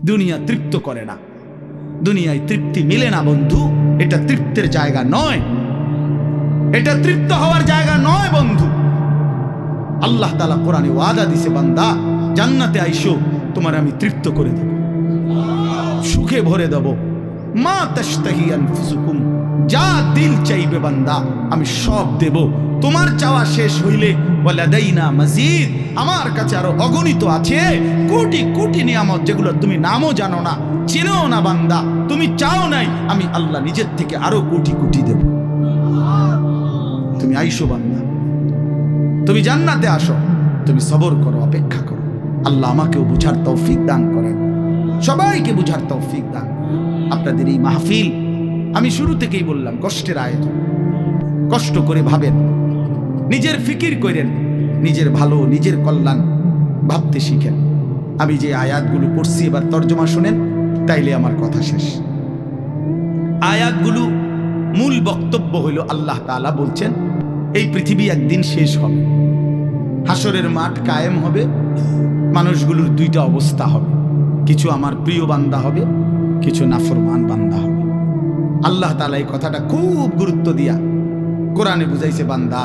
দুনিয়া তৃপ্ত করে না, দুনিয়ায় তৃপ্তি মিলে না বন্ধু। এটা তৃপ্তের জায়গা নয়, এটা তৃপ্ত হওয়ার জায়গা নয় বন্ধু। আল্লাহ তাআলা কোরআনে ওয়াদা দিছে, বান্দা জান্নাতে আইসো, তোমার আমি তৃপ্ত করে দেব, সুখে ভরে দেব। মা তাশতাহি আনফুসুকুম, যা দিল চাইবে বান্দা আমি সব দেব। তোমার চাওয়া শেষ হইলে ওয়ালাদাইনা মাজিদ, আমার কাছে আরো অগণিত আছে কোটি কোটি নিয়ামত, যেগুলো তুমি নামও জানো না, চিনো না বান্দা। তুমি চাও নাই, আমি আল্লাহ নিজের থেকে আরো কোটি কোটি দেব। তুমি আইসো বান্দা, তুমি জান্নাতে আসো, তুমি সবর করো, অপেক্ষা করো। আল্লাহ আমাকেও বুঝার তৌফিক দান করেন, সবাইকে বুঝার তৌফিক দান। আপনাদের এই মাহফিল আমি শুরু থেকেই বললাম কষ্টের আয়োজন। কষ্ট করে ভাবেন, নিজের ফিকির করেন, নিজের ভালো নিজের কল্যাণ ভাবতে শিখেন। আমি যে আয়াতগুলো পড়ছি এবার তর্জমা শুনেন, তাইলে আমার কথা শেষ। আয়াতগুলো মূল বক্তব্য হইল আল্লাহ তাআলা বলছেন এই পৃথিবী একদিন শেষ হবে, হাসরের মাঠ কায়েম হবে, মানুষগুলোর দুইটা অবস্থা হবে, কিছু আমার প্রিয় বান্দা হবে, কিছু নাফরমান বান্দা হবে। আল্লাহ তাআলা এই কথাটা খুব গুরুত্ব দিয়া কোরআনে বুঝাইছে, বান্দা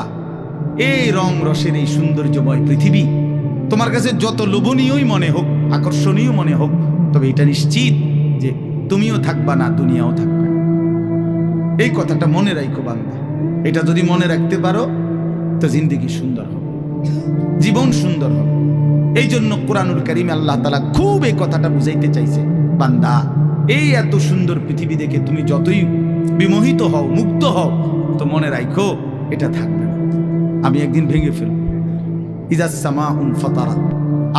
এই রং রসের এই সৌন্দর্যময় পৃথিবী তোমার কাছে যত লোভনীয়ই মনে হোক, আকর্ষণীয় মনে হোক, তবে এটা নিশ্চিত যে তুমিও থাকবা না, দুনিয়াও থাকবে না। এই কথাটা মনে রাখো বান্দা। এটা যদি মনে রাখতে পারো তো জিন্দেগি সুন্দর হবে, জীবন সুন্দর হবে। এই জন্য কোরআনুল কারীমে আল্লাহ তাআলা খুব এই কথাটা বুঝাইতে চাইছে, বান্দা এই এত সুন্দর পৃথিবী দেখে তুমি যতই বিমোহিত হও, মুগ্ধ হও, তো মনে রাখো এটা থাকবে না, আমি একদিন ভেঙে ফেলব। ইযাস সামাউন ফাতারাত,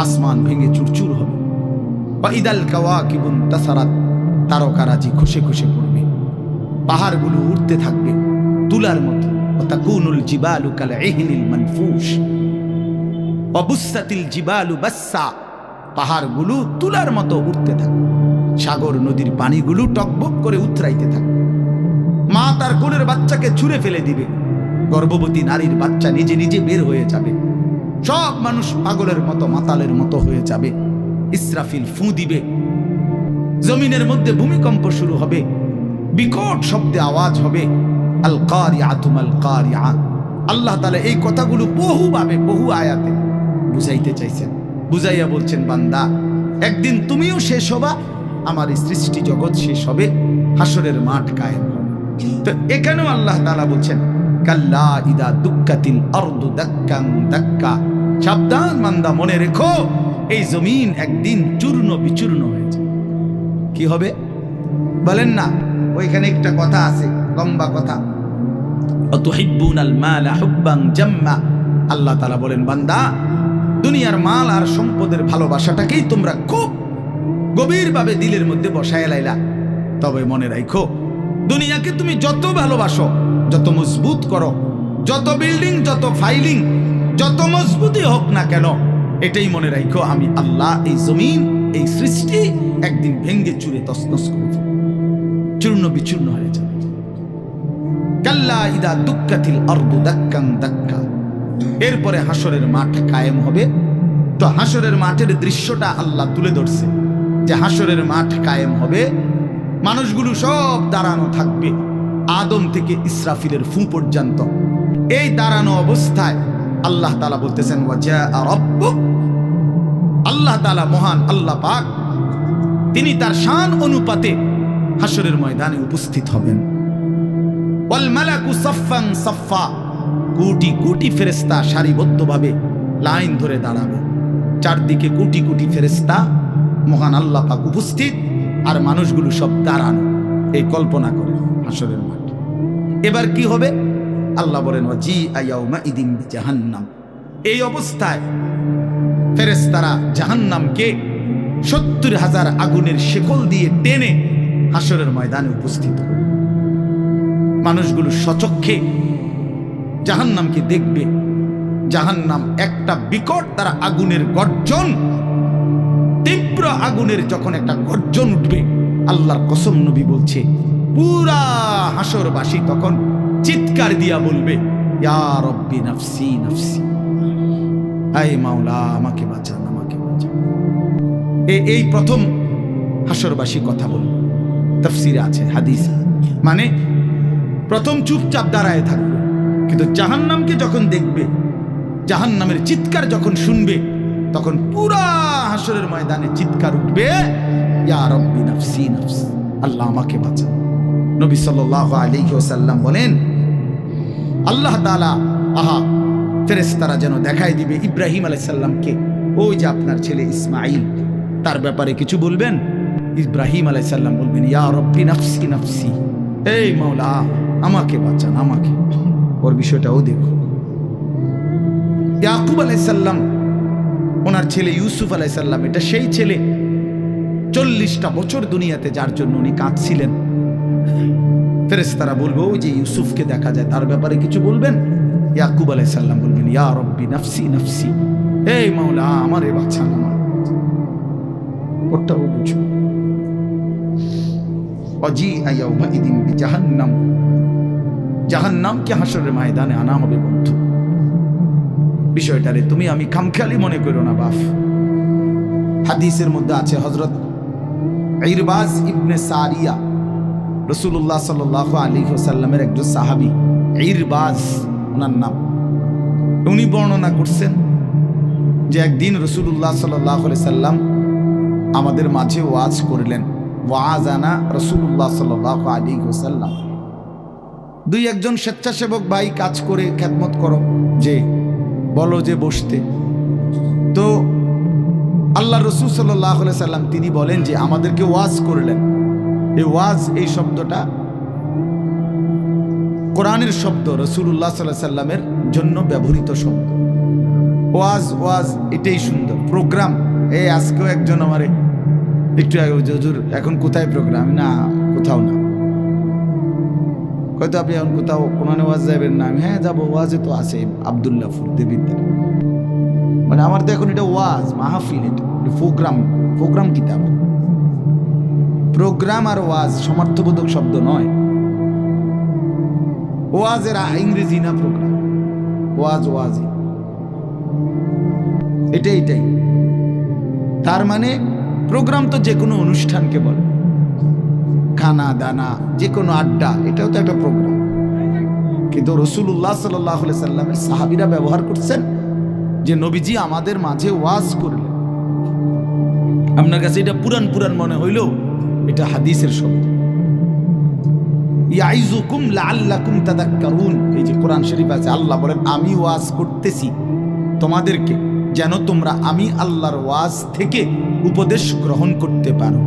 আসমান ভেঙে চুরচুর হবে। ওয়া ইদাল কাওয়াকিবুন তাসারাত, তারকারাজি খসে খসে পড়বে। পাহাড়গুলো উঠতে থাকবে তুলার মতো। ওয়া তাকুনুল জিবালু কাল ইহনিল মানফুশ ওয়া বুসাতিল জিবালু বাসসা, পাহাড়গুলো তুলার মতো উঠতে থাকবে। সাগর নদীর পানিগুলো টকবক করে উতরাইতে থাকবে। মা তার কোলের বাচ্চাকে ছুঁড়ে ফেলে দিবে, গর্ভবতী নারীর বাচ্চা নিজে নিজে বের হয়ে যাবে। সব মানুষ পাগলের মতো মাতালের মতো হয়ে যাবে। ইসরাফিল ফু দিবে, জমিনের মধ্যে ভূমিকম্প শুরু হবে, বিকট শব্দে আওয়াজ হবে। আল কারিআতু মাল কারিআ। আল্লাহ তাআলা এই কথাগুলো বহুভাবে বহু আয়াতে বুঝাইতে চাইছেন, বুঝাইয়া বলছেন, বান্দা একদিন তুমিও শেষ হবা, আমার এই সৃষ্টি জগৎ শেষ হবে, হাসরের মাঠ কায়েম হবে। তো এখানেও আল্লাহ তাআলা বলছেন, কাল্লা ইদা দুক্কাতিল আরদু দাক্কান দাক্কা, সাবধান বান্দা, মনে রেখো এই জমিন একদিন চূর্ণ বিচূর্ণ হয়ে যাবে। কি হবে বলেন না? ওইখানে একটা কথা আছে, লম্বা কথা। অতুহিব্বুনাল মালা হুব্বান জাম্মা। আল্লাহ তাআলা বলেন, বান্দা দুনিয়ার মাল আর সম্পদের ভালোবাসাটাকেই তোমরা খুব গভীরভাবে দিলের মধ্যে বসায় লাইলা। তবে মনে রাখো, দুনিয়াকে তুমি যত ভালোবাসো, যত মজবুত করো, যত বিল্ডিং, যত ফাইলিং, যত মজবুতই হোক না কেন, এটাই মনে রাখো আমি আল্লাহ এই জমিন, এই সৃষ্টি একদিন ভেঙ্গে চুরে তছনছ করে ফেলব, চূর্ণ বিচূর্ণ হয়ে যাবে। কাল্লা ইদা দুক্কাতিল আরদু দাক্কান দাক্কা। এরপরে হাসরের মাঠ কায়েম হবে। তো হাসরের মাঠের দৃশ্যটা আল্লাহ তুলে ধরছে যে হাসরের মাঠ কায়েম হবে, মানুষগুলো সব দাঁড়ানো থাকবে, আদম থেকে ইসরাফিলের ফু পর্যন্ত। এই দাঁড়ানো অবস্থায় আল্লাহ তাআলা বলতেছেন, ওয়াজা রাব্বুক। আল্লাহ তাআলা মহান আল্লাহ পাক, তিনি তার শান অনুপাতে হাসরের ময়দানে উপস্থিত হবেন। ওয়াল মালাকু সাফফান সাফফা, কোটি কোটি ফেরেশতা সারিবদ্ধভাবে লাইন ধরে দাঁড়াবে। চারদিকে কোটি কোটি ফেরেশতা, মহান আল্লাহ পাক উপস্থিত, আর মানুষগুলো সব দাঁড়ানো। এই কল্পনা করে হাসরের মাঠ। এবার কি হবে? আল্লাহ বলেন, ওয়াজিআ ইয়াউমাইদিন বিজাহান্নাম। এই অবস্থায় ফেরেশতারা জাহান্নামকে ৭০,০০০ আগুনের শেকল দিয়ে টেনে হাসরের ময়দানে উপস্থিত হবে। মানুষগুলো সচক্ষে জাহান্নামকে দেখবে। জাহান্নাম একটা বিকট তারা আগুনের গর্জন, তীব্র আগুনের যখন একটা গর্জন উঠবে, আল্লাহর কসম নবী বলছে, পুরা হাসরবাসী তখন চিৎকার দিয়া বলবে, ইয়া রব্বি নাফসি নাফসি, আয় মাওলা আমাকে বাঁচান, আমাকে বাঁচান। এই প্রথম হাসরবাসী কথা বলবে। তাফসিরে আছে, হাদিস, মানে প্রথম চুপচাপ দাঁড়ায় থাকবে, কিন্তু জাহান্নামকে যখন দেখবে, জাহান্নামের চিৎকার যখন শুনবে, তখন পুরা হাসরের ময়দানে চিৎকার উঠবে, ইয়া রব্বি নাফসি নাফসি, আল্লাহ আমাকে বাঁচান। নবী সাল্লাল্লাহু আলাইহি ওয়াসাল্লাম বলেন, আল্লাহ তাআলা ফেরেশতারা যেন দেখাই দিবে ইব্রাহিম আলাইহিস সালামকে, ওই যে আপনার ছেলে ইসমাঈল, তার ব্যাপারে কিছু বলবেন। ইব্রাহিম আলাইহিস সালাম বলবেন, ইয়া রব্বি নাফসি নাফসি, এই মাওলা আমাকে বাঁচান, আমাকে। ওর বিষয়টাও দেখো। ইয়াকুব আলাইহিস সালাম, ওনার ছেলে ইউসুফ আলাইহিস সালাম, এটা সেই ছেলে 40টা বছর দুনিয়াতে যার জন্য উনি কাঁদছিলেন। ফেরেশতারা বলবো, ওই যে ইউসুফকে দেখা যায়, তার ব্যাপারে কিছু বলবেন। ইয়াকুব আলাইহিস সালাম বলবেন, ইয়া রব্বি নাফসি নাফসি, এই মাওলা আমারে বাঁচান, আমার। ওটাও বুঝো। ওয়াজিআ ইয়াউমাইদিন বিজাহান্নাম, জাহান্নামকে হাসরের ময়দানে আনা হবে বন্ধু। বিষয়টারে তুমি আমি খামখেয়ালি মনে করো না বাপ। হাদিসের মধ্যে আছে, হযরত ইরবাজ ইবনে সারিয়া, রাসূলুল্লাহ সাল্লাল্লাহু আলাইহি ওয়াসাল্লামের একজন সাহাবী, ইরবাজ ওনার নাম। উনি বর্ণনা করছেন যে একদিন রাসূলুল্লাহ সাল্লাল্লাহু আলাইহি সাল্লাম আমাদের মাঝে ওয়াজ করলেন। ওয়াজানা রাসূলুল্লাহ সাল্লাল্লাহু আলাইহি ওয়াসাল্লাম। দুই একজন স্বেচ্ছাসেবক ভাই কাজ করে খেদমত করো, যে বলো যে বসতে। তো আল্লাহ রাসূল সাল্লাল্লাহু আলাইহি সাল্লাম তিনি বলেন যে আমাদেরকে ওয়াজ করলেন। এই ওয়াজ, এই শব্দটা কোরআনের শব্দ, রাসূলুল্লাহ সাল্লাল্লাহু আলাইহি সাল্লামের জন্য ব্যবহৃত শব্দ। ওয়াজ, ওয়াজ এটাই সুন্দর। প্রোগ্রাম, এই আজকেও একজন আমারে একটু আগে, হুজুর এখন কোথায় প্রোগ্রাম? না, কোথাও না। হয়তো আপনি এখন কোথাও কোরআনে ওয়াজ যাবেন না? আমি হ্যাঁ যাবো, ওয়াজে তো আছে আব্দুল্লাহপুর দেবিদ্দার। মানে আমার তো এখন এটা ওয়াজ মাহফিল, এটা প্রোগ্রাম। প্রোগ্রাম কি তা? প্রোগ্রাম আর ওয়াজ সমার্থবোধক শব্দ নয়। ওয়াজের ইংরেজি না প্রোগ্রাম, ওয়াজ ওয়াজি, এটাই। তার মানে প্রোগ্রাম তো যে কোনো অনুষ্ঠানকে বলে, খানা দানা, যে কোনো আড্ডা, এটাও তো একটা প্রোগ্রাম। কিন্তু রাসূলুল্লাহ সাল্লাল্লাহু আলাইহি সাল্লামের সাহাবীরা ব্যবহার করছেন যে নবীজি আমাদের মাঝে ওয়াজ করলেন। আপনার কাছে এটা পুরান পুরান মনে হইলেও এটা হাদিসের শব্দ। ইয়াইজুকুম লাআল্লাকুম তাযাক্কারুন, এই যে কোরআন শরীফ আছে, আল্লাহ বলেন আমি ওয়াজ করতেছি তোমাদেরকে যেন তোমরা আমি আল্লাহর ওয়াজ থেকে উপদেশ গ্রহণ করতে পারো।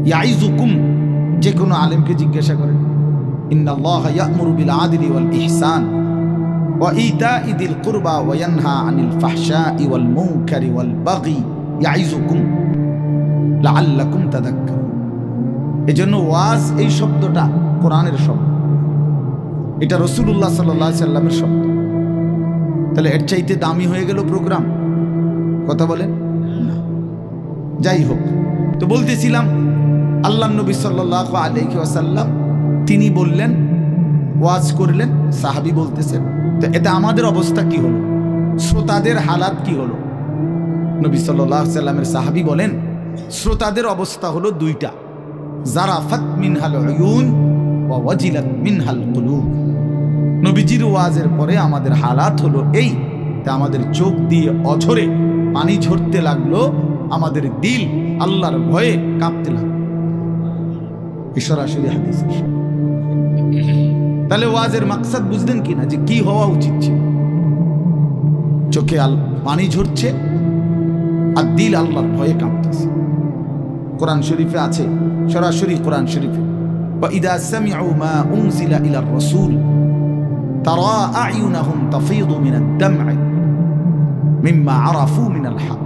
ইয়াইজুকুম, যে কোনো আলেমকে জিজ্ঞাসা করেন, ইন্নাল্লাহা ইয়া'মুরু বিল আদলি ওয়াল ইহসান ওয়া ইতাই যিল কুরবা ওয়া ইয়ানহা আনিল ফাহশাই ওয়াল মুনকারি ওয়াল বাগি ইয়াইজুকুম লাআল্লাকুম তাযাক্কারুন। এজন্য ওয়াজ, এই শব্দটা কোরআনের শব্দ, এটা রাসূলুল্লাহ সাল্লাল্লাহু আলাইহি সাল্লামের শব্দ। তাহলে এর চাইতে দামি হয়ে গেল প্রোগ্রাম? কথা বলেন না। যাই হোক, তো বলতেছিলাম আল্লাহর নবী সাল্লাল্লাহু আলাইহি ওয়াসাল্লাম তিনি বললেন, ওয়াজ করলেন, সাহাবী বলতেছেন। তো এতে আমাদের অবস্থা কি হলো? শ্রোতাদের হালাত কি হলো? নবী সাল্লাল্লাহু আলাইহি সাল্লামের সাহাবী বলেন, শ্রোতাদের অবস্থা হলো দুইটা, জারাফাত মিনহাল উয়ুন ওয়া ওয়াজিলাত মিনহাল কুলুব। নবীজির ওয়াজের পরে আমাদের হালাত হলো এই, তা আমাদের চোখ দিয়ে অঝরে পানি ঝরতে লাগলো, আমাদের দিল আল্লাহর ভয়ে কাঁপতে লাগলো। সরাসরি হাদিস। তাহলে ওয়াজের মাকসাদ বুঝলেন কিনা, যে কি হওয়া উচিত ছিল? চোখে পানি ঝরছে আর দিল আল্লাহর ভয়ে কাঁপতেছে। কোরআন শরীফে আছে, সরাসরি কোরআন শরীফে, وَإِذَا سَمِعُوا مَا أُنزِلَ إِلَى الرَّسُولِ تَرَى أَعْيُنَهُمْ تَفِيضُ مِنَ الدَّمْعِ مِمَّا عَرَفُوا مِنَ الْحَقِّ।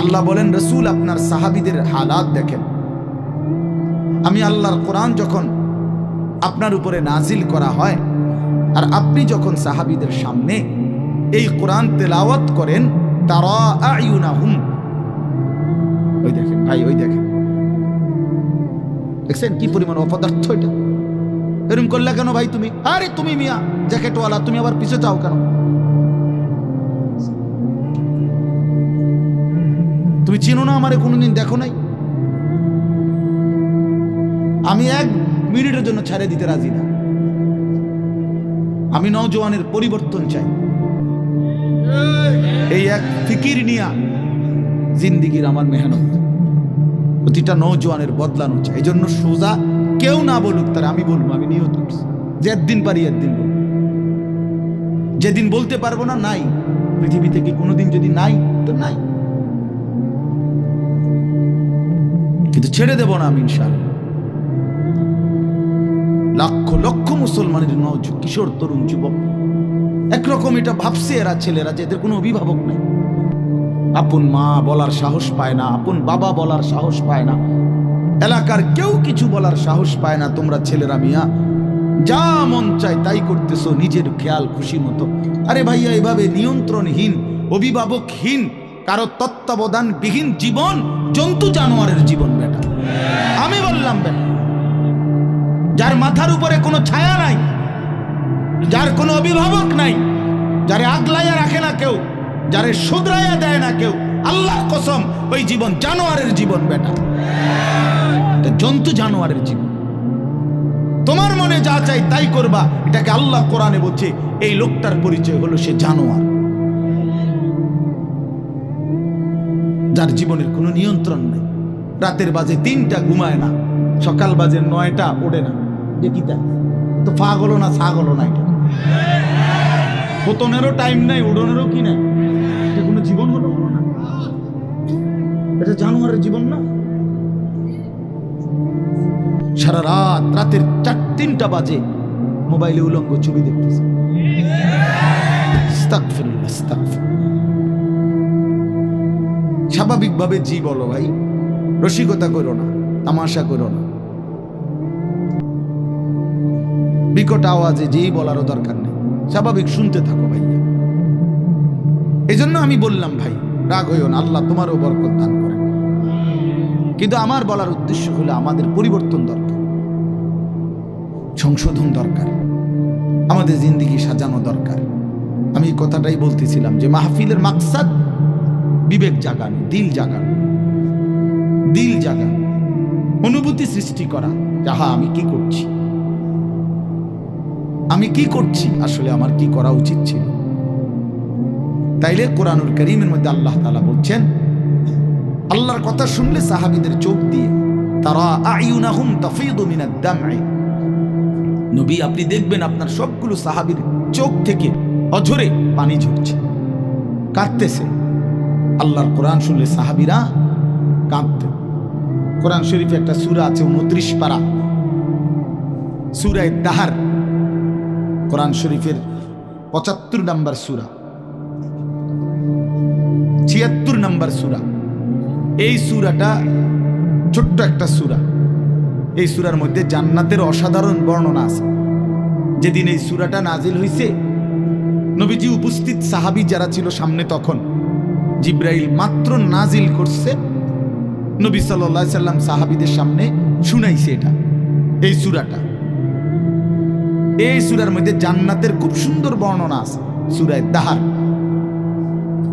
আল্লাহ বলেন, রাসূল আপনার সাহাবীদের হালাত দেখেন। আমি আল্লাহর কোরআন যখন আপনার উপরে নাজিল করা হয় আর আপনি যখন সাহাবীদের সামনে এই কোরআন তেলাওয়াত করেন, তারা আয়ুনাহুম, ওই দেখেন ভাই, ওই দেখেন, দেখছেন কি পরিমাণ অপদার্থ এটা? এরকম করলে কেন ভাই তুমি? আরে তুমি মিয়া জ্যাকেটওয়ালা, তুমি আবার পিছে যাও কেন? তুমি চিনো না আমারে, কোনোদিন দেখো নাই? আমি 1 মিনিটের জন্য ছেড়ে দিতে রাজি না। আমি নওজোয়ানের পরিবর্তন চাই। এই এক ফিকির নিয়া জিন্দিগির আমার মেহনত, প্রতিটা নওজোয়ানের বদলানো চাই। এই জন্য সোজা কেউ না বলুক, তার আমি বলবো, আমি নিয়ত করছি যে একদিন পারি একদিন বলবো। যেদিন বলতে পারবো না, নাই। পৃথিবী থেকে কোনোদিন যদি নাই তো নাই, কিন্তু ছেড়ে দেব না আমি ইনশাআল্লাহ। লক্ষ লক্ষ মুসলমানের কিশোর তরুণ যুবক একরকম এটা ভাবছে এরা ছেলেরা যে এদের কোনো অভিভাবক নাই, আপন মা বলার সাহস পায় না, আপন বাবা বলার সাহস পায় না, এলাকার কেউ কিছু বলার সাহস পায় না। তোমরা ছেলেরা মিয়া যা মন চায় তাই করতেছো নিজের খেয়াল খুশি মতো। আরে ভাইয়া, এভাবে নিয়ন্ত্রণহীন, অভিভাবকহীন, কারো তত্ত্বাবধানবিহীন জীবন জন্তু জানোয়ারের জীবন বেটা। আমি বললাম বেটা, যার মাথার উপরে কোনো ছায়া নাই, যার কোনো অভিভাবক নাই, যারে আগলাইয়া রাখে না কেউ, যারে শুধরাইয়া দেয় না কেউ, আল্লাহর কসম ওই জীবন জানোয়ারের জীবন বেটা, জন্তু জানোয়ারের জীবন। তোমার মনে যা চাই তাই করবা, এটাকে আল্লাহ কোরআনে বলছে এই লোকটার পরিচয় হলো সে জানোয়ার, যার জীবনের কোনো নিয়ন্ত্রণ নেই। রাতের বাজে 3টা ঘুমায় না, সকাল বাজে 9টা ওঠে না। দেখিতা তো পাগল না ছাগল না, এটা পতনেরও টাইম নাই, উড়নেরও কি নাই। এটা কোনো জীবন হলো না, এটা জানোয়ারের জীবন না। সারা রাত, রাতের 4-3টা বাজে মোবাইলে উলঙ্গ ছবি দেখতেছে। আস্তাগফিরুল্লাহ, আস্তাগফিরুল্লাহ। স্বাভাবিকভাবে জি বলো ভাই, রসিকতা করো না, তামাশা করো না, বিকট আওয়াজে যেই বলারও দরকার নেই, স্বাভাবিক শুনতে থাকো ভাইয়া। এই জন্য আমি বললাম ভাই রাগ হইও না, আল্লাহ তোমারও বরকত দান করে। কিন্তু আমার বলার উদ্দেশ্য হলো আমাদের পরিবর্তন দরকার, সংশোধন দরকার, আমাদের জিন্দেগি সাজানো দরকার। আমি এই কথাটাই বলতেছিলাম যে মাহফিলের মাকসাদ বিবেক জাগানো, দিল জাগানো, দিল জাগানো, অনুভূতি সৃষ্টি করা। যাহা আমি কি করছি, আমি কি করছি, আসলে আমার কি করা উচিত ছিল। তাইলে কোরআনুল কারীমের মধ্যে আল্লাহ তাআলা বলছেন, আল্লাহর কথা শুনলে সাহাবীদের চোখ দিয়ে তারা আয়ুনাহুম তাফিদু মিনাদ দাম'i, নবী আপনি দেখবেন আপনার সবগুলো সাহাবীর চোখ থেকে অঝরে পানি ঝরছে, কাঁদতেছে। আল্লাহর কোরআন শুনলে সাহাবীরা কাঁদতে। কোরআন শরীফে একটা সূরা আছে 29 পারা, সূরা দাহর, কোরআন শরীফের 75 নম্বর সূরা, 76 নম্বর সূরা। এই সূরাটা ছোট্ট একটা সূরা। এই সূরার মধ্যে জান্নাতের অসাধারণ বর্ণনা আছে। যেদিন এই সূরাটা নাজিল হইছে, নবীজি উপস্থিত সাহাবী যারা ছিল সামনে, তখন জিব্রাইল মাত্র নাজিল করছে, নবী সাল্লাল্লাহু আলাইহি সাল্লাম সাহাবীদের সামনে শুনাইছে এটা, এই সূরাটা। এই সূরার মধ্যে জান্নাতের খুব সুন্দর বর্ণনা আছে, সূরা দাহর।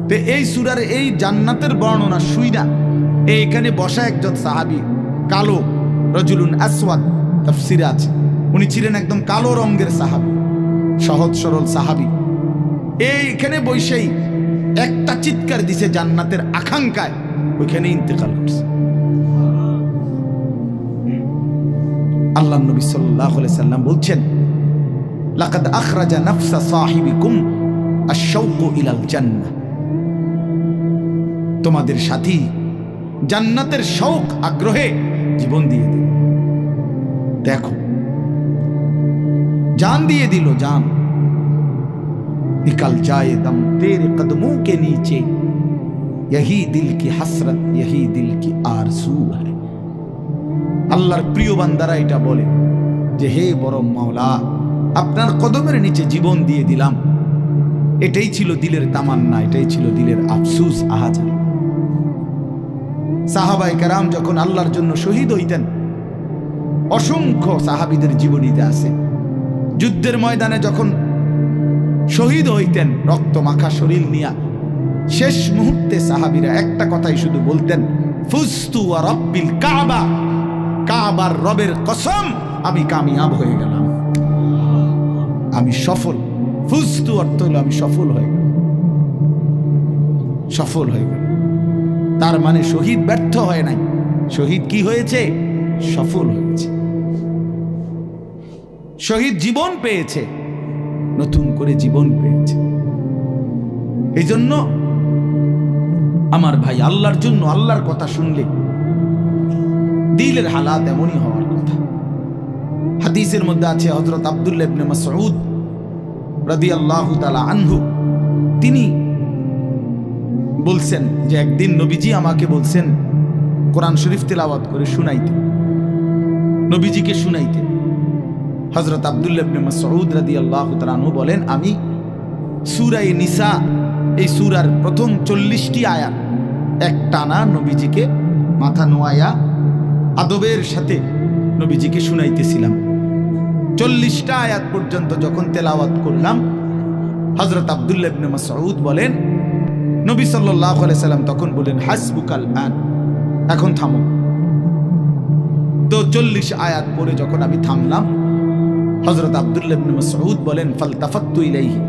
তো এই সূরার এই জান্নাতের বর্ণনা শুইনা এইখানে বসা একজন সাহাবী, কালো, রজুলুন আসওয়াদ, তাফসিরে আছে, উনি ছিলেন একদম কালো রঙের সাহাবী, সহজ সরল সাহাবী। এইখানে বসেই একটা চিৎকার দিছে জান্নাতের আকাঙ্ক্ষায়, ওইখানে ইন্তেকাল করছে। আল্লাহর নবী সাল্লাল্লাহু আলাইহি সাল্লাম বলছেন, লাকাদ আখরাজা নাফসা সাহিবিকুম আশ-শাওকু ইলাল জান্নাহ, তোমাদের সাথী জান্নাতের শৌক আগ্রহে জীবন দিয়ে দিল। দেখো, जान दिए दिलो जान, निकल जाए दम तेरे कदमों के नीचे, यही दिल की हसरत, यही दिल की आरज़ू है। আল্লাহর প্রিয় বান্দারা এটা বলে যে হে বড় মাওলা, আপনার কদমের নিচে জীবন দিয়ে দিলাম। এটাই ছিল দিলের তামান্না, এটাই ছিল দিলের আফসোস, আহাজারি। সাহাবায়ে কেরাম যখন আল্লাহর জন্য শহীদ হইতেন, অসংখ্য সাহাবীদের জীবনীতে আছে, যুদ্ধের ময়দানে যখন শহীদ হইতেন রক্ত মাখা শরীর নিয়া, শেষ মুহূর্তে সাহাবীরা একটা কথাই শুধু বলতেন, ফুজতু ওয়া রাব্বিল কাবা, কাবার রবের কসম আমি কামিয়াব হয়ে গেলাম, আমি সফল। ফুজতু অর্থ হলো আমি সফল হয়ে গেলাম, সফল হয়ে গেল। তার মানে শহীদ ব্যর্থ হয় নাই, শহীদ কি হয়েছে? সফল হয়েছে। শহীদ জীবন পেয়েছে, নতুন করে জীবন পেয়েছে। এই জন্য আমার ভাই, আল্লাহর জন্য আল্লাহর কথা শুনলে দিলের হালাত এমনই হওয়ার কথা। হাদিসের মধ্যে আছে হযরত আব্দুল্লাহ ইবনে মাসউদ রাদিয়াল্লাহু তাআলা আনহু, তিনি বলছেন যে একদিন নবীজি আমাকে বলছেন কোরআন শরীফ তেলাওয়াত করে শুনাইতে, নবীজিকে শুনাইতে। হযরত আব্দুল্লাহ ইবনে মাসউদ রাদিয়াল্লাহু তাআলা আনহু বলেন, আমি সূরা নিসা, এই সূরার প্রথম 40টি আয়াত একটানা নবীজিকে মাথা নোয়ায়া আদবের সাথে নবীজিকে শুনাইতেছিলাম। 40টা আয়াত পর্যন্ত যখন তেলাওয়াত করলাম, হযরত আব্দুল্লাহ ইবনে মাসউদ বলেন, নবী সাল্লাল্লাহু আলাইহি সাল্লাম তখন বলেন, হাসবুকাল আন, এখন থামো। তো 40 আয়াত পরে যখন আমি থামলাম, হযরত আব্দুল্লাহ ইবনে মাসউদ বলেন, ফালতাফাত্তু ইলাইহি,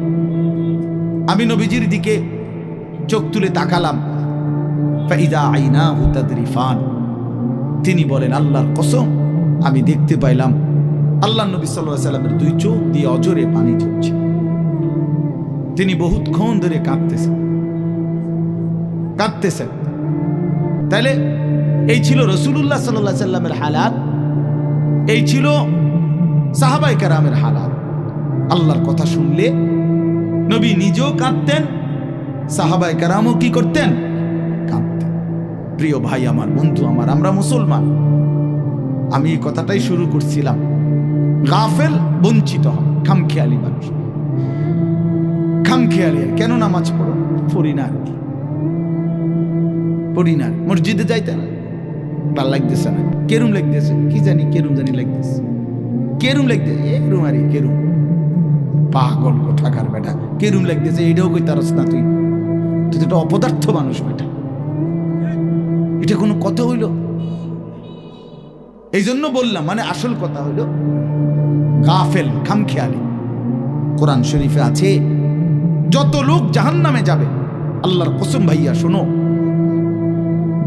আমি নবীজির দিকে চোখ তুলে তাকালাম, ফাইদা আইনাহু তাদরিফান, তিনি বলেন আল্লাহর কসম আমি দেখতে পাইলাম আল্লাহর নবী সাল্লাল্লাহু আলাইহি সাল্লামের দুই চোখ দিয়ে অজরে পানি ঝরছে। তিনি বহুতক্ষণ ধরে কাঁদতেছেন। তাহলে এই ছিল রাসূলুল্লাহ সাল্লাল্লাহু আলাইহি সাল্লামের হালাত, এই ছিল সাহাবায়ে কেরামের হালাত। আল্লাহর কথা শুনলে নবী নিজেও কাঁদতেন, সাহাবায়ে কেরামও কি করতেন? কাঁদতেন। প্রিয় ভাই আমার, বন্ধু আমার, আমরা মুসলমান। আমি এই কথাটাই শুরু করছিলাম, গাফেল বঞ্চিত হয়, খামখেয়ালি মানুষ, খামখেয়ালি। কেন নামাজ পড়ো? পড়ি না, পড়ি না। মসজিদে যাইতে না, ভাল লাগতেছে না, কেরুম লাগতেছে, কি জানি কেরুম জানি লাগতেছে, কেরুম লাগতেছে, এরুম আরে কেরুম, পাগল কোঠাকার বেটা, কেরুম লাগতেছে, এটাও কইতারস না তুই? তুই তো একটা অপদার্থ মানুষ বেটা, এটা কোনো কথা হইল? এই জন্য বললাম, মানে আসল কথা হইল গাফেল, খামখেয়ালি। কোরআন শরীফে আছে যত লোক জাহান্নামে যাবে, আল্লাহর কসম ভাইয়া শোনো,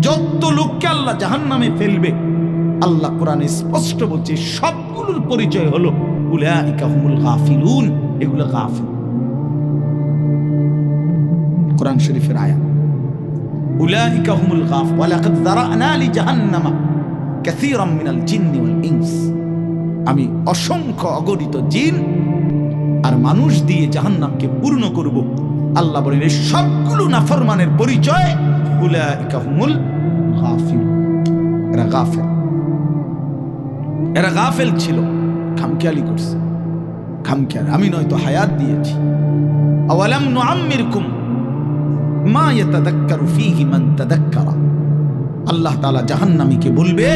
যত লোককে আল্লাহ জাহান্নামে ফেলবে, আল্লাহ কোরআনে স্পষ্ট বলছে সবগুলোর পরিচয় হলো উলাইকা হুমুল গাফিলুন, এগুলো গাফিল। কোরআন শরীফের আয়াত, উলাইকা হুমুল গাফিলুন ওয়া লাকাদ যারানা লিজাহান্নামা কাসীরাম মিনাল জিন্নি ওয়াল ইনস, আমি অসংখ্য অগণিত জিন আর মানুষ দিয়ে জাহান্নামকে পূর্ণ করব। আল্লাহ বলেন এই সবগুলো নাফরমানের পরিচয় উলাইকা হুমুল গাফিলুন, এরা গাফেল, এরা গাফেল ছিল, খামখেয়ালি করছে, খামখেয়ালি। আমি নয়তো হায়াত দিয়েছি, আওয়ালাম নুআম্মিরকুম মা ইয়াতাযাক্কারু ফীহি মান তাযাক্কারা। আল্লাহ তাআলা জাহান্নামীকে বলবে,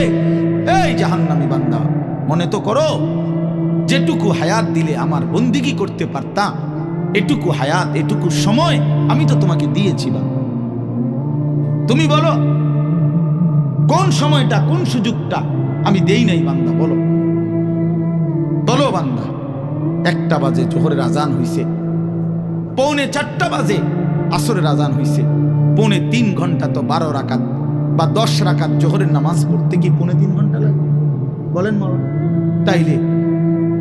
এই জাহান্নামী বান্দা, মনে তো করো যেটুকু হায়াত দিলে আমার বন্দিগি করতে পারতাম, এটুকু হায়াত, এটুকু সময় আমি তো তোমাকে দিয়েছি বান্দা। তুমি বলো কোন সময়টা, কোন সুযোগটা আমি দেই নাই বান্দা? বলো বলো বান্দা। 1টা বাজে জোহরের আজান হইছে, 3:45 বাজে আসরের আজান হইছে, 3.5 ঘন্টা তো 12 রাকাত বা 10 রাকাত জোহরের নামাজ পড়তে কি 3.5 ঘন্টা লাগে? বলেন বলেন।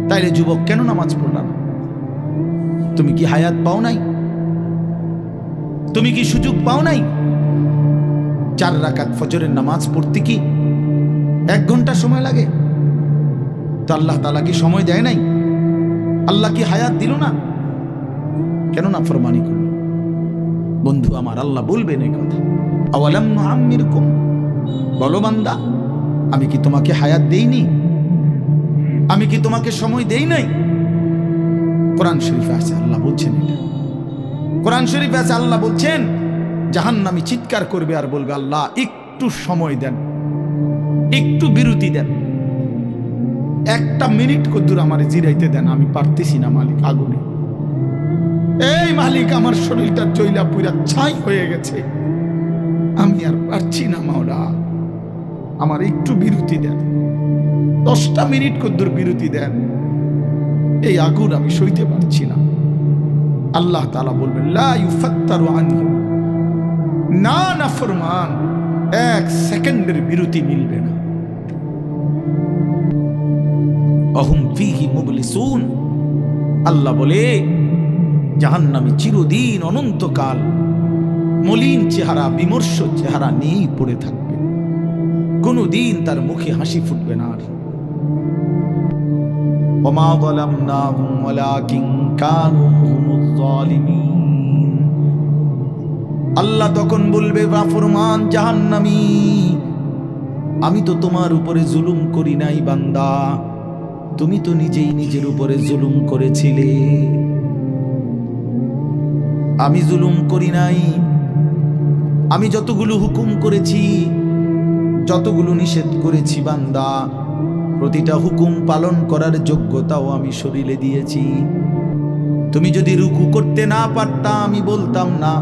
তাইলে যুবক কেন নামাজ পড়লা না? তুমি কি হায়াত পাও নাই? তুমি কি সুযোগ পাও নাই? 4 রাকাত ফজরের নামাজ পড়তে কি 1 ঘন্টা সময় লাগে? তো আল্লাহ তাআলা কি সময় দেয় নাই? আল্লাহ কি হায়াত দিল না? কেন নাফরমানি করল? বন্ধু আমার, আল্লাহ বলবেন এই কথা, আওয়ালাম নুআম্মিরকুম, বলো বান্দা আমি কি তোমাকে হায়াত দেইনি? আমি কি তোমাকে সময় দেই নাই? কোরআন শরীফে আছে আল্লাহ বলছেন এটা। কোরআন শরীফে আছে আল্লাহ বলছেন জাহান্নামী চিৎকার করবে আর বলবে, আল্লাহ একটু সময় দেন, একটু বিরতি দেন, 1টা মিনিট কদ্দুর আমার জিরাইতে দেন, আমি পারতেছি না মালিক, আগুনে এই মালিক, আমার শরীরটা চইলা পুরা ছাই হয়ে গেছে, আমি আর পারছি না মাওলা, আমার একটু বিরতি দেন, 10টা মিনিট কদ্দুর বিরতি দেন, এই আগুন আমি সইতে পারছি না। আল্লাহ তাআলা বলবেন লা ইউফাত্তারু আনহু, না নাফরমান, 1 সেকেন্ডের বিরতি মিলবে না। অহুম ফীহি মুবলিসুন, আল্লাহ বলে জাহান্নামী চিরদিন অনন্তকাল মলিন চেহারা, বিমর্ষ চেহারা নিয়েই পড়ে থাকবে, কোনদিন তার মুখে হাসি ফুটবে না। আর ওমা যালামনাহুম ওয়ালাকিন কানু হুমুজ জালিমিন, আল্লাহ তখন বলবে নাফরমান জাহান্নামী, আমি তো তোমার উপরে জুলুম করি নাই বান্দা, তুমি তো নিজেই নিজের উপরে জুলুম করেছিলে, আমি জুলুম করি নাই। আমি যতগুলো হুকুম করেছি, যতগুলো নিষেধ করেছি বান্দা, প্রতিটা হুকুম পালন করার যোগ্যতাও আমি শরীরে দিয়েছি। তুমি যদি রুকু করতে না পারতা আমি বলতাম না,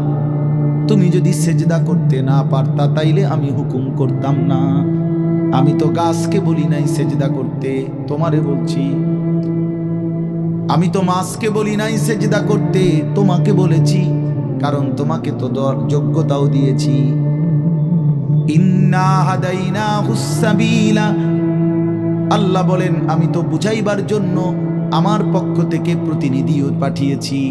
তুমি যদি সেজদা করতে না পারতা তাইলে আমি হুকুম করতাম না। আমি তো গাছকে বলি নাই সেজদা করতে, তোমারে বলছি। আমি তো মাছকে বলি নাই সেজদা করতে, তোমাকে বলেছি, কারণ তোমাকে তো যোগ্যতাও দিয়েছি। ইন্না হাদাইনাহুস সাবিলা, আল্লাহ বলেন আমি তো বুঝাইবার জন্য আমার পক্ষ থেকে প্রতিনিধিও পাঠিয়েছি,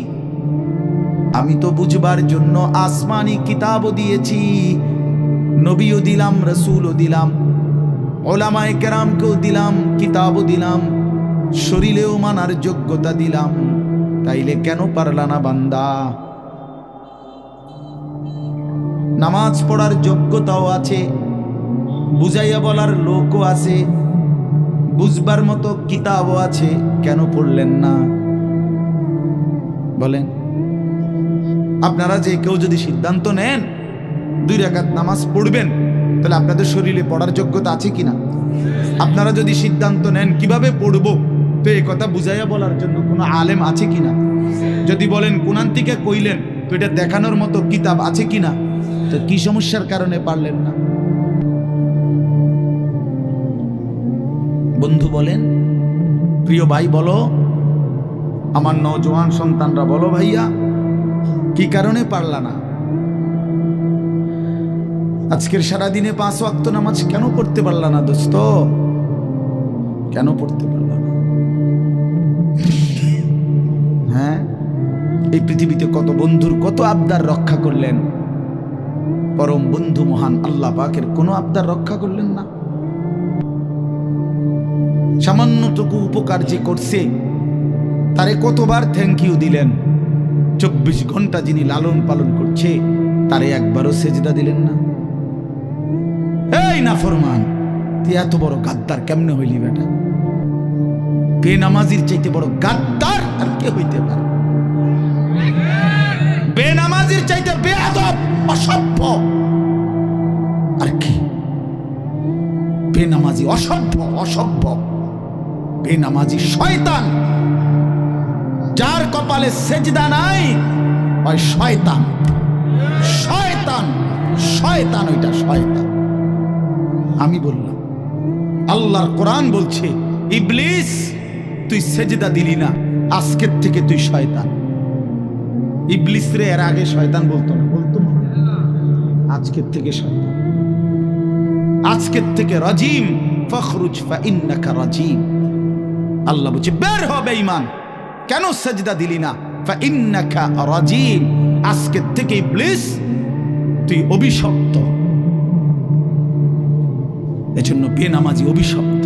আমি তো বুঝবার জন্য আসমানি কিতাবও দিয়েছি, নবীও দিলাম, রাসূলও দিলাম, ওলামায়ে কেরামকেও দিলাম, কিতাবও দিলাম, শরীরেও মানার যোগ্যতা দিলাম, তাইলে কেন পারলা না বান্দা? নামাজ পড়ার যোগ্যতাও আছে, বুঝাইয়া বলার লোকও আছে, বুঝবার মতো কিতাবও আছে, কেন পড়লেন না বলেন? আপনারা যে কেউ যদি সিদ্ধান্ত নেন 2 রাকাত নামাজ পড়বেন, তাহলে আপনাদের শরীরে পড়ার যোগ্যতা আছে কিনা? আপনারা যদি সিদ্ধান্ত নেন কিভাবে পড়বো, তো এই কথা বুঝাইয়া বলার জন্য কোনো আলেম আছে কিনা? যদি বলেন কোরআন থেকে কইলেন, তো এটা দেখানোর মতো কিতাব আছে কিনা? তো কি সমস্যার কারণে পারলেন না? বন্ধু বলেন, প্রিয় ভাই বলো, আমার নওজোয়ান সন্তানরা বলো, ভাইয়া কি কারণে পারলা না? আজকের সারাদিনে 5 ওয়াক্ত নামাজ কেন পড়তে পারলা না দোস্ত? কেন পড়তে পারলা না? হ্যাঁ, এই পৃথিবীতে কত বন্ধুর কত আবদার রক্ষা করলেন, পরম বন্ধু মহান আল্লাহ পাকের কোনো আবদার রক্ষা করলেন না। সামান্যটুকু উপকার যে করছে তারে কতবার থ্যাংক ইউ দিলেন। 24 ঘন্টা যিনি লালন পালন করছে তারে একবারও সেজদা দিলেন না। এই নাফরমান, তুই এত বড় গাদ্দার কেমনে হইলি বেটা? বেনামাজির চাইতে বড় গাদ্দার আর কে হইতে পারে? বেনামাজির চাইতে বেয়াদব, অসভ্য আর কি? বেনামাজি অসভ্য, অসভ্য বেনামাজি শয়তান। যার কপালে সেজদা নাই ওই শয়তান, শয়তান, শয়তান, ওইটা শয়তান। আমি বললাম, আল্লাহর কোরআন বলছে, ইবলিস তুই সেজদা দিলি না, আজকের থেকে তুই শয়তান। ইবলিস রে এর আগে শয়তান বলতো না, বলতো না, আজকের থেকে শয়তান, আজকের থেকে রাজিম, ফখরুজ ফাইন্নাকা রাজিম। আল্লাহ বলছে বের হ বেঈমান, কেন সেজদা দিলি না? ফাইন্নাকা রাজিম, আজকের থেকে ইবলিস তুই অভিশপ্ত। এজন্য বেনামাজি অভিশপ্ত,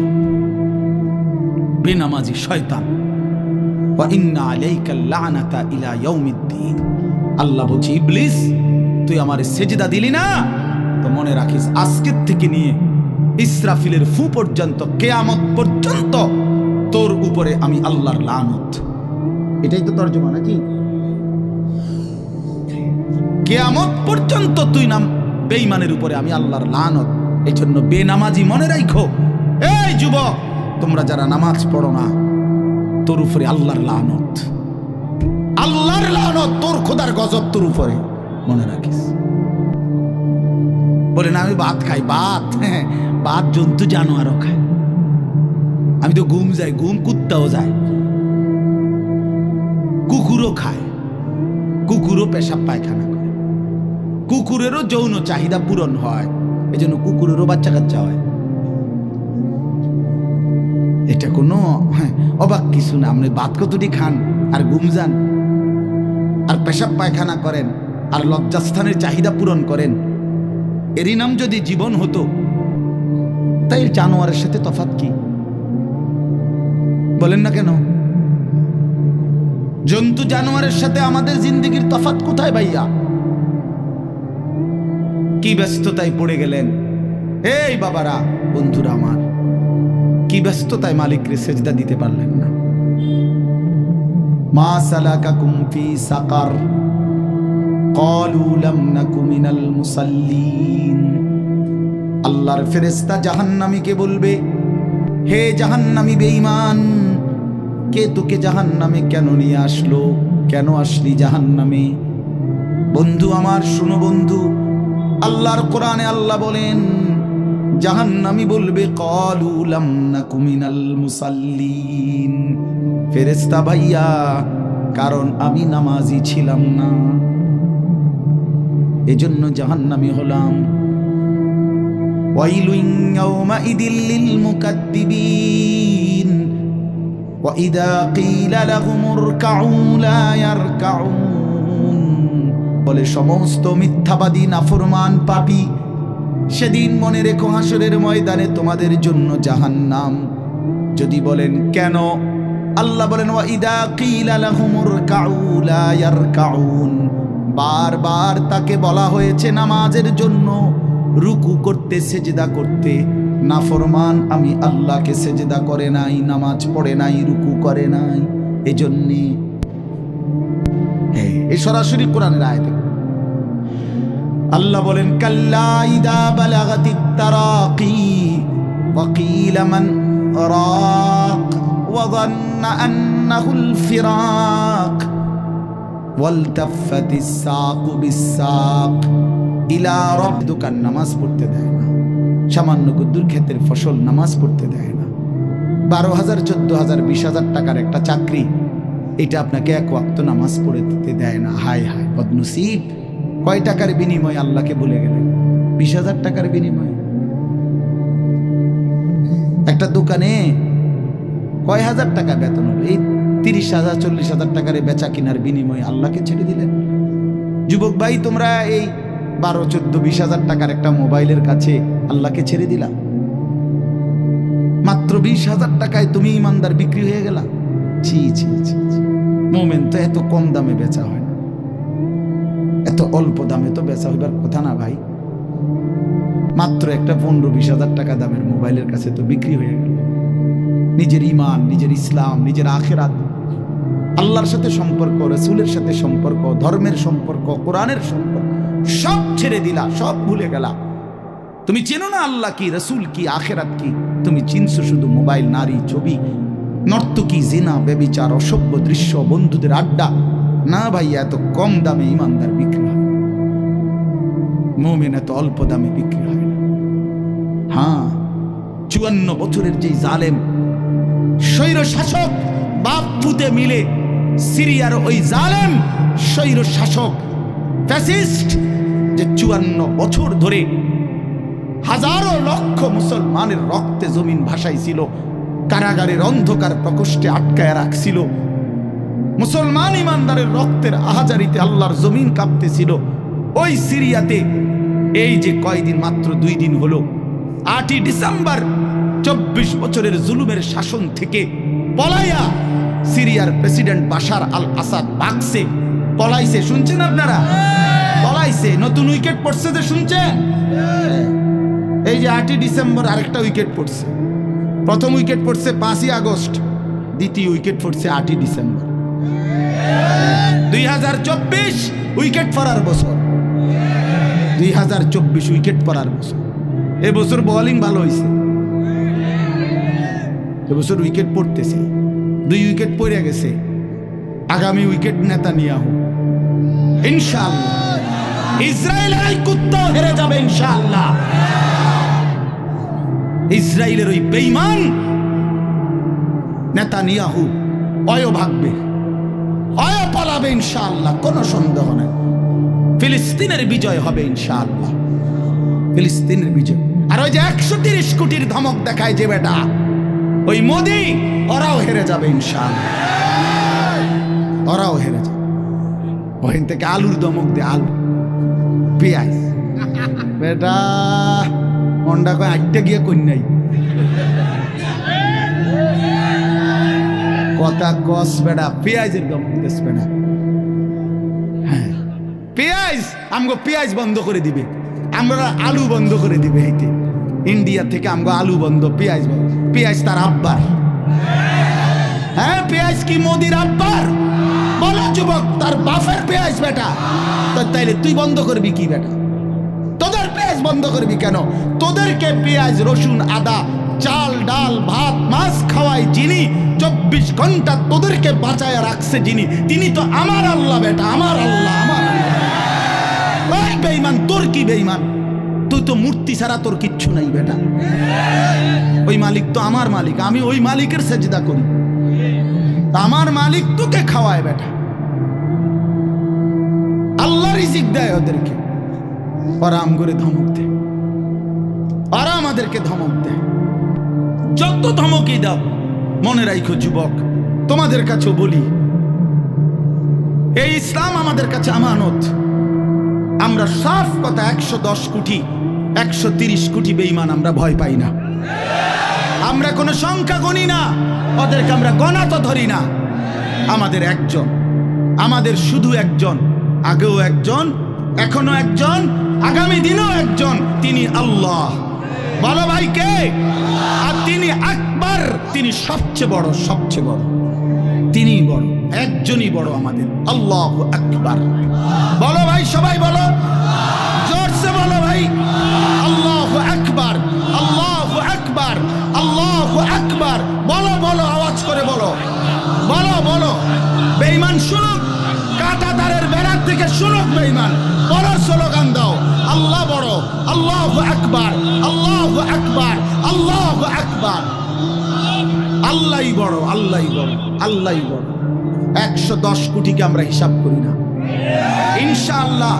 বেনামাজি শয়তান। ওয়া ইন্না আলাইকা লানাতা ইলা ইয়াউমিদ্দিন। আল্লাহ বলছে ইবলিস তুই আমারে সেজদা দিলি না, তো মনে রাখিস আজকের থেকে নিয়ে ইসরাফিলের ফু পর্যন্ত, কিয়ামত পর্যন্ত তোর উপরে আমি আল্লাহর লানত। এটাই তো তর্জমা নাকি? কিয়ামত পর্যন্ত তুই নাম বেঈমানের উপরে আমি আল্লাহর লানত। এই জন্য বেনামাজি মনে রাখো, এই যুবক তোমরা যারা নামাজ পড়ো না, তোর উপরে আল্লাহর লানত, আল্লাহর লানত, তোর খোদার গজব তোর উপরে, মনে রাখিস। বলে না আমি ভাত খাই, ভাত, হ্যাঁ ভাত জন্তু জানোয়ারও খায়। আমি তো ঘুম যাই, ঘুম কুত্তাও যায়, কুকুরও খায়, কুকুরও পেশাব পায়খানা করে, কুকুরেরও যৌন চাহিদা পূরণ হয়, এই জন্য কুকুরেরও বাচ্চা কাচ্চা হয়। এটা কোনো অবাক কিছু না। আপনি ভাত কতটি খান আর ঘুম যান আর পেশাব পায়খানা করেন আর লজ্জাস্থানের চাহিদা পূরণ করেন, এরই নাম যদি জীবন হতো, তাই জানোয়ারের সাথে তফাৎ কি? বলেন না কেন? জন্তু জানোয়ারের সাথে আমাদের জিন্দেগির তফাৎ কোথায় ভাইয়া? কি ব্যস্ততায় পড়ে গেলেন এই বাবারা, বন্ধুরা আমার, কি ব্যস্ততায় মালিককে সেজদা দিতে পারলেন না। মা সালাকাকুম ফি সাকার ক্বালু লাম নাকু মিনাল মুসাল্লিন। আল্লাহর ফেরেশতা জাহান্নামীকে বলবে, হে জাহান্নামী বেঈমান, কে তোকে জাহান্নামে কেন নিয়ে আসলো? কেন আসলি জাহান্নামে? বন্ধু আমার শুনো বন্ধু, আল্লাহর কোরআনে আল্লাহ বলেন জাহান্নামী বলবে ক্বালু লাম নাকু মিনাল মুসাল্লিন, ফেরেশতা ভাইয়া কারণ আমি নামাজি ছিলাম না, এজন্য জাহান্নামী হলাম। ওয়াইলুন ইয়াওমাইদিল লিল মুকাদ্দিবিন ওয়া ইযা ক্বিলা লাহুমুর কাউ লা ইয়ারকাউন। বলে সমস্ত মিথ্যাবাদী নাফরমান পাপী, সেদিন মনে রেখো হাসরের ময়দানে তোমাদের জন্য জাহান্নাম। যদি বলেন কেন, আল্লাহ বলেন ওয়া ইযা ক্বিলা লাহুমুর কাউ লা ইয়ারকাউন, বারবার তাকে বলা হয়েছে নামাজের জন্য, রুকু করতে, সেজদা করতে, নাফরমান আমি আল্লাহকে সেজদা করে নাই, নামাজ পড়ে নাই, রুকু করে নাই। এজন্যে এই সরাসরি কোরআনের আয়াত আল্লাহ বলেন কাল্লা ইদা বালাগাতিত তারাকি ওয়া কিলা মান রাক ওয়া যান্না আন্নাহুল ফিরাক ওয়ালতাফাতিস সাকু বিসাক ইলা রাব্বিকা। দোকান নামাজ পড়তে দেয় না, সামান্য গুদ্দুর ক্ষেতের ফসল নামাজ পড়তে দেয় না, 12,000 14,000 20,000 টাকার একটা চাকরি, এটা আপনাকে এক ওয়াক্ত নামাজ পড়তে দেয় না। হায় হায় বদনসিব! কয় টাকার বিনিময়ে আল্লাহকে ভুলে গেলেন? 20,000 টাকার বিনিময়ে। একটা দোকানে কয় হাজার টাকা বেতন হলো, এই 30,000 40,000 টাকার বেচা কিনার বিনিময়ে আল্লাহকে ছেড়ে দিলেন। যুবক ভাই, তোমরা এই 12 14 20,000 টাকার একটা মোবাইলের কাছে আল্লাহকে ছেড়ে দিলা। মাত্র 20,000 টাকায় তুমি ইমানদার বিক্রি হয়ে গেলা। ছি ছি ছি ছি! মোমেন তো এত কম দামে বেচা হয় না, এত অল্প দামে তো বেচা হইবার কথা না ভাই। মাত্র একটা 15-20,000 টাকা দামের মোবাইলের কাছে তো বিক্রি হয়ে গেল। নিজের ইমান, নিজের ইসলাম, নিজের আখিরাত, আল্লাহর সাথে সম্পর্ক, রাসূলের সাথে সম্পর্ক, ধর্মের সম্পর্ক, কোরআনের সম্পর্ক সব ছেড়ে দিলা, সব ভুলে গেলা। তুমি চেনো না আল্লাহ কি, রাসূল কি, আখিরাত কি। তুমি চিনছো শুধু মোবাইল, নারী, ছবি, নর্তকী, জিনা, ব্যভিচার, অসভ্য দৃশ্য, বন্ধুদের আড্ডা। না ভাই, এত কম দামে ইমানদার বিক্রি হয় না, মুমিন এত অল্প দামে বিক্রি হয় না। হ্যাঁ, 54 বছরের যে জালেম স্বৈর শাসক বাপ পুতে মিলে, সিরিয়ার ওই জালেম স্বৈর শাসক ফ্যাসিস্ট, যে 54 বছর ধরে হাজারো লক্ষ মুসলমানের রক্তে জমিন ভাসাইছিল, কারাগারের অন্ধকার প্রকোষ্ঠে আটকায় রাখছিল, মুসলমান ইমানদারের রক্তের আহাজারিতে আল্লাহর জমিন কাঁপতেছিল। ওই সিরিয়াতে এই যে কয়দিন, মাত্র 2 দিন হলো, 8ই ডিসেম্বর 24 বছরের জুলুমের শাসন থেকে পলাইয়া সিরিয়ার প্রেসিডেন্ট বাশার আল আসাদ পাকছে, পলাইছে। শুনছেন আপনারা? পলাইছে। নতুন উইকেট পড়ছে যে, শুনছেন? এই যে 8ই ডিসেম্বর আরেকটা উইকেট পড়ছে। প্রথম উইকেট পড়ছে 5ই আগস্ট, দ্বিতীয় উইকেট পড়ছে 8ই ডিসেম্বর। 2024 উইকেট পড়ার বছর, 2024 উইকেট পড়ার বছর। এবছর বোলিং ভালো হয়েছে, এবছর উইকেট পড়তেছে। 2 উইকেট পড়ে গেছে, আগামী উইকেট নেতানিয়াহু ইনশাআল্লাহ। ইসরায়েলের এই কুত্তাও হেরে যাবে ইনশাআল্লাহ। ইসরায়েলের ওই বেঈমান নেতানিয়াহু অয় ভাগবে, অয় পালাবে ইনশাআল্লাহ, কোনো সন্দেহ নেই। ফিলিস্তিনের বিজয় হবে ইনশাআল্লাহ, ফিলিস্তিনের বিজয়। আর ওই যে 130 কোটির ধমক দেখায় যে বেটা, ওই মোদি, ওরাও হেরে যাবে ইনশাআল্লাহ, ওরাও হেরে যাবে। ওখান থেকে আলুর ধমক দে, আলু পেঁয়াজ বেটা মন্ডা কয় আটটা গিয়ে কন্যাই কথা কস বেটা, পেঁয়াজের ধমক দেশ বেটা। হ্যাঁ পেঁয়াজ, আমগো পেঁয়াজ বন্ধ করে দিবে, আমরা আলু বন্ধ করে দিবে। এইতে ইন্ডিয়া থেকে আমগো আলু বন্ধ, পেঁয়াজ বন্ধ। পেঁয়াজ তার আব্বার। হ্যাঁ পেঁয়াজ কি মোদির আব্বার? বলো যুবক, তার বাপের পেঁয়াজ বেটা। তাইলে তুই বন্ধ করবি কি বেটা? তোদের পেঁয়াজ বন্ধ করবি কেন? তোদেরকে পেঁয়াজ, রসুন, আদা, চাল, ডাল, ভাত, মাছ খাওয়াই যিনি, 24 ঘন্টা তোদেরকে বাঁচায় রাখছে যিনি, তিনি তো আমার আল্লাহ বেটা, আমার আল্লাহ, আমার আল্লাহ। ওই বেঈমান, তোর কি বেঈমান? তুই তো মূর্তি ছাড়া তোর কিচ্ছু নাই বেটা। ওই মালিক তো আমার মালিক, আমি ওই মালিকের সেজদা করি। আমার মালিক তোকে খাওয়ায় বেটা, আল্লাহ রিজিক দেয় ওদেরকে। ওরা আম করে ধমক দেয়, ওরা আমাদেরকে ধমক দেয়। যত ধমকই দাও, মনে রাখো যুবক, তোমাদের কাছেও বলি, এই ইসলাম আমাদের কাছে আমানত। আমরা সাফ কথা, 110 কোটি 130 কোটি বেঈমান আমরা ভয় পাই না। আমরা কোনো সংখ্যা গণি না, ওদেরকে আমরা গণা তো ধরি না। আমাদের একজন, আমাদের শুধু একজন, আগেও একজন, এখনো একজন, আগামী দিনও একজন, তিনি আল্লাহ। বলো ভাই কে? আর তিনি আকবার, তিনি সবচেয়ে বড়, সবচেয়ে বড়, তিনি বড়, একজনই বড় আমাদের, আল্লাহু আকবার। বলো ভাই, সবাই বলো, জোরসে বলো ভাই, আল্লাহু আকবার, আল্লাহু আকবার, আল্লাহু আকবার। বলো বলো, আওয়াজ করে বলো, বলো বলো। বেঈমান শুনুক, কাঁটাতারের বেড়ার থেকে শুনুক বেঈমান। বড় স্লোগান দাও, আল্লাহ বড়, আল্লাহু আকবার, আল্লাহু আকবার, আল্লাহু আকবার। আল্লাহই বড়, আল্লাহই বড়, আল্লাহই বড়। 110 কোটিকে আমরা হিসাব করি না। ইনশাআল্লাহ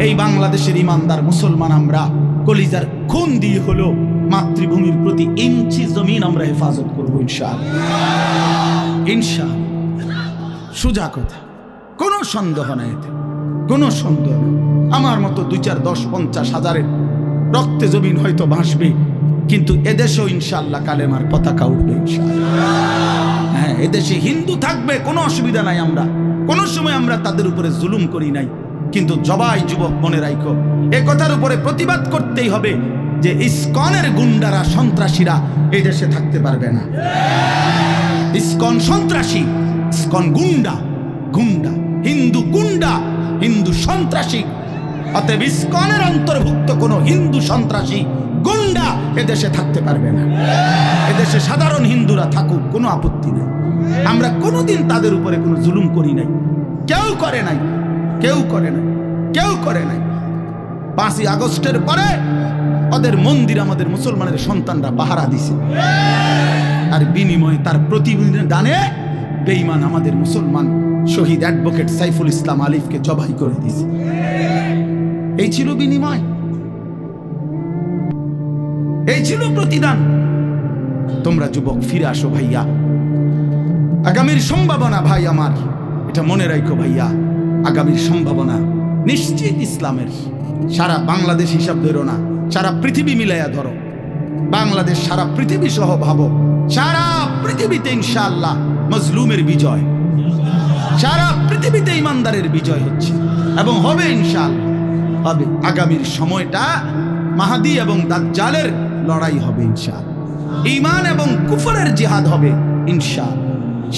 এই বাংলাদেশের ইমানদার মুসলমান আমরা কলিজার খুন দিয়ে হলো মাতৃভূমির প্রতি ইঞ্চি জমিন আমরা হেফাজত করবো ইনশাআল্লাহ, ইনশাআল্লাহ। সোজা কথা, কোনো সন্দেহ নাই এতে, কোনো সন্দেহ নেই। আমার মতো 2, 4, 10, 50 হাজারের রক্তে জমিন হয়তো ভাসবে, কিন্তু এদেশেও ইনশাআল্লাহ কালেমার পতাকা উঠবে ইনশাআল্লাহ। হ্যাঁ, এদেশে হিন্দু থাকবে, কোনো অসুবিধা নাই। আমরা কোনো সময় আমরা তাদের উপরে জুলুম করি নাই, কিন্তু জবাই যুবক মনে রাখো, এ কথার উপরে প্রতিবাদ করতেই হবে যে ইসকনের গুন্ডারা, সন্ত্রাসীরা এই দেশে থাকতে পারবে না। ইসকন সন্ত্রাসী, ইসকন গুন্ডা, গুন্ডা, হিন্দু গুন্ডা, হিন্দু সন্ত্রাসী। অতএব ইসকনের অন্তর্ভুক্ত কোন হিন্দু সন্ত্রাসী গুন্ডা এদেশে থাকতে পারবে না। এদেশে সাধারণ হিন্দুরা থাকুক, কোনো আপত্তি নেই। আমরা কোনোদিন তাদের উপরে কোনো জুলুম করি নাই, কেউ করে নাই, কেউ করে নাই, কেউ করে নাই। 5ই আগস্টের পরে ওদের মন্দির আমাদের মুসলমানের সন্তানরা পাহারা দিছে, আর বিনিময়ে তার প্রতিদানে বেঈমান আমাদের মুসলমান শহীদ অ্যাডভোকেট সাইফুল ইসলাম আলিফকে জবাই করে দিছে। এই ছিল বিনিময়, এই ছিল প্রতিদান। তোমরা যুবক ফিরে আসো ভাইয়া, আগামীর সম্ভাবনা ভাই আমার, এটা মনে রাখো ভাইয়া, আগামীর সম্ভাবনা নিশ্চিত ইসলামের। সারা বাংলাদেশ হিসাব ধরো না, সারা পৃথিবী মিলাইয়া ধরো। বাংলাদেশ সারা পৃথিবী সহ ভাবো, সারা পৃথিবীতে ইনশাআল্লাহ মজলুমের বিজয়, সারা পৃথিবীতে ইমানদারের বিজয় হচ্ছে এবং হবে ইনশাআল্লাহ, হবে। আগামীর সময়টা মাহাদি এবং দাজ্জালের লড়াই হবে ইনশাআল্লাহ, ঈমান এবং কুফরের জিহাদ হবে ইনশাআল্লাহ।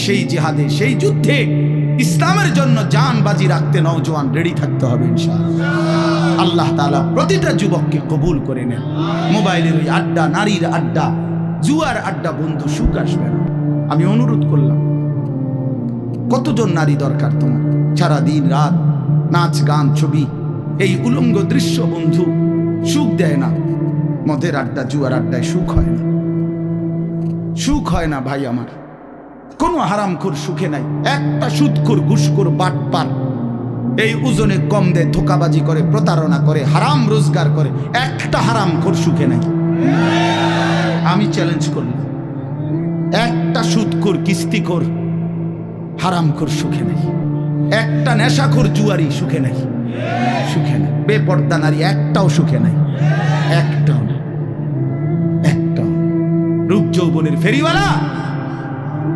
সেই জিহাদে, সেই যুদ্ধে ইসলামের জন্য জান বাজি রাখতে নওজোয়ান রেডি থাকতে হবে ইনশাআল্লাহ। আল্লাহ তাআলা প্রতিটা যুবককে কবুল করে নেন। মোবাইলের ওই আড্ডা, নারীর আড্ডা, জুয়ার আড্ডা বন্ধু সুখ আসবে না। আমি অনুরোধ করলাম, কতজন নারী দরকার তোমার? সারা দিন রাত নাচ গান ছবি, এই উলঙ্গ দৃশ্য বন্ধু সুখ দেয় না। মদের আড্ডা জুয়ার আড্ডায় সুখ হয় না, সুখ হয় না ভাই আমার। কোনো হারামখোর সুখে নাই। একটা সুদখোর ঘুষখোর বাটপার এই ওজনে কম দেয়, ধোকাবাজি করে, প্রতারণা করে, হারাম রোজগার করে, একটা হারামখোর সুখে নাই। আমি চ্যালেঞ্জ করলাম, একটা সুদখোর কিস্তিখোর হারামখোর সুখে নাই, একটা নেশাখোর জুয়ারি সুখে নাই, সুখে নাই। বেপর্দা নারী একটাও সুখে নাই, একটাও না, একটাও। রূপ যৌবনের ফেরিওয়ালা,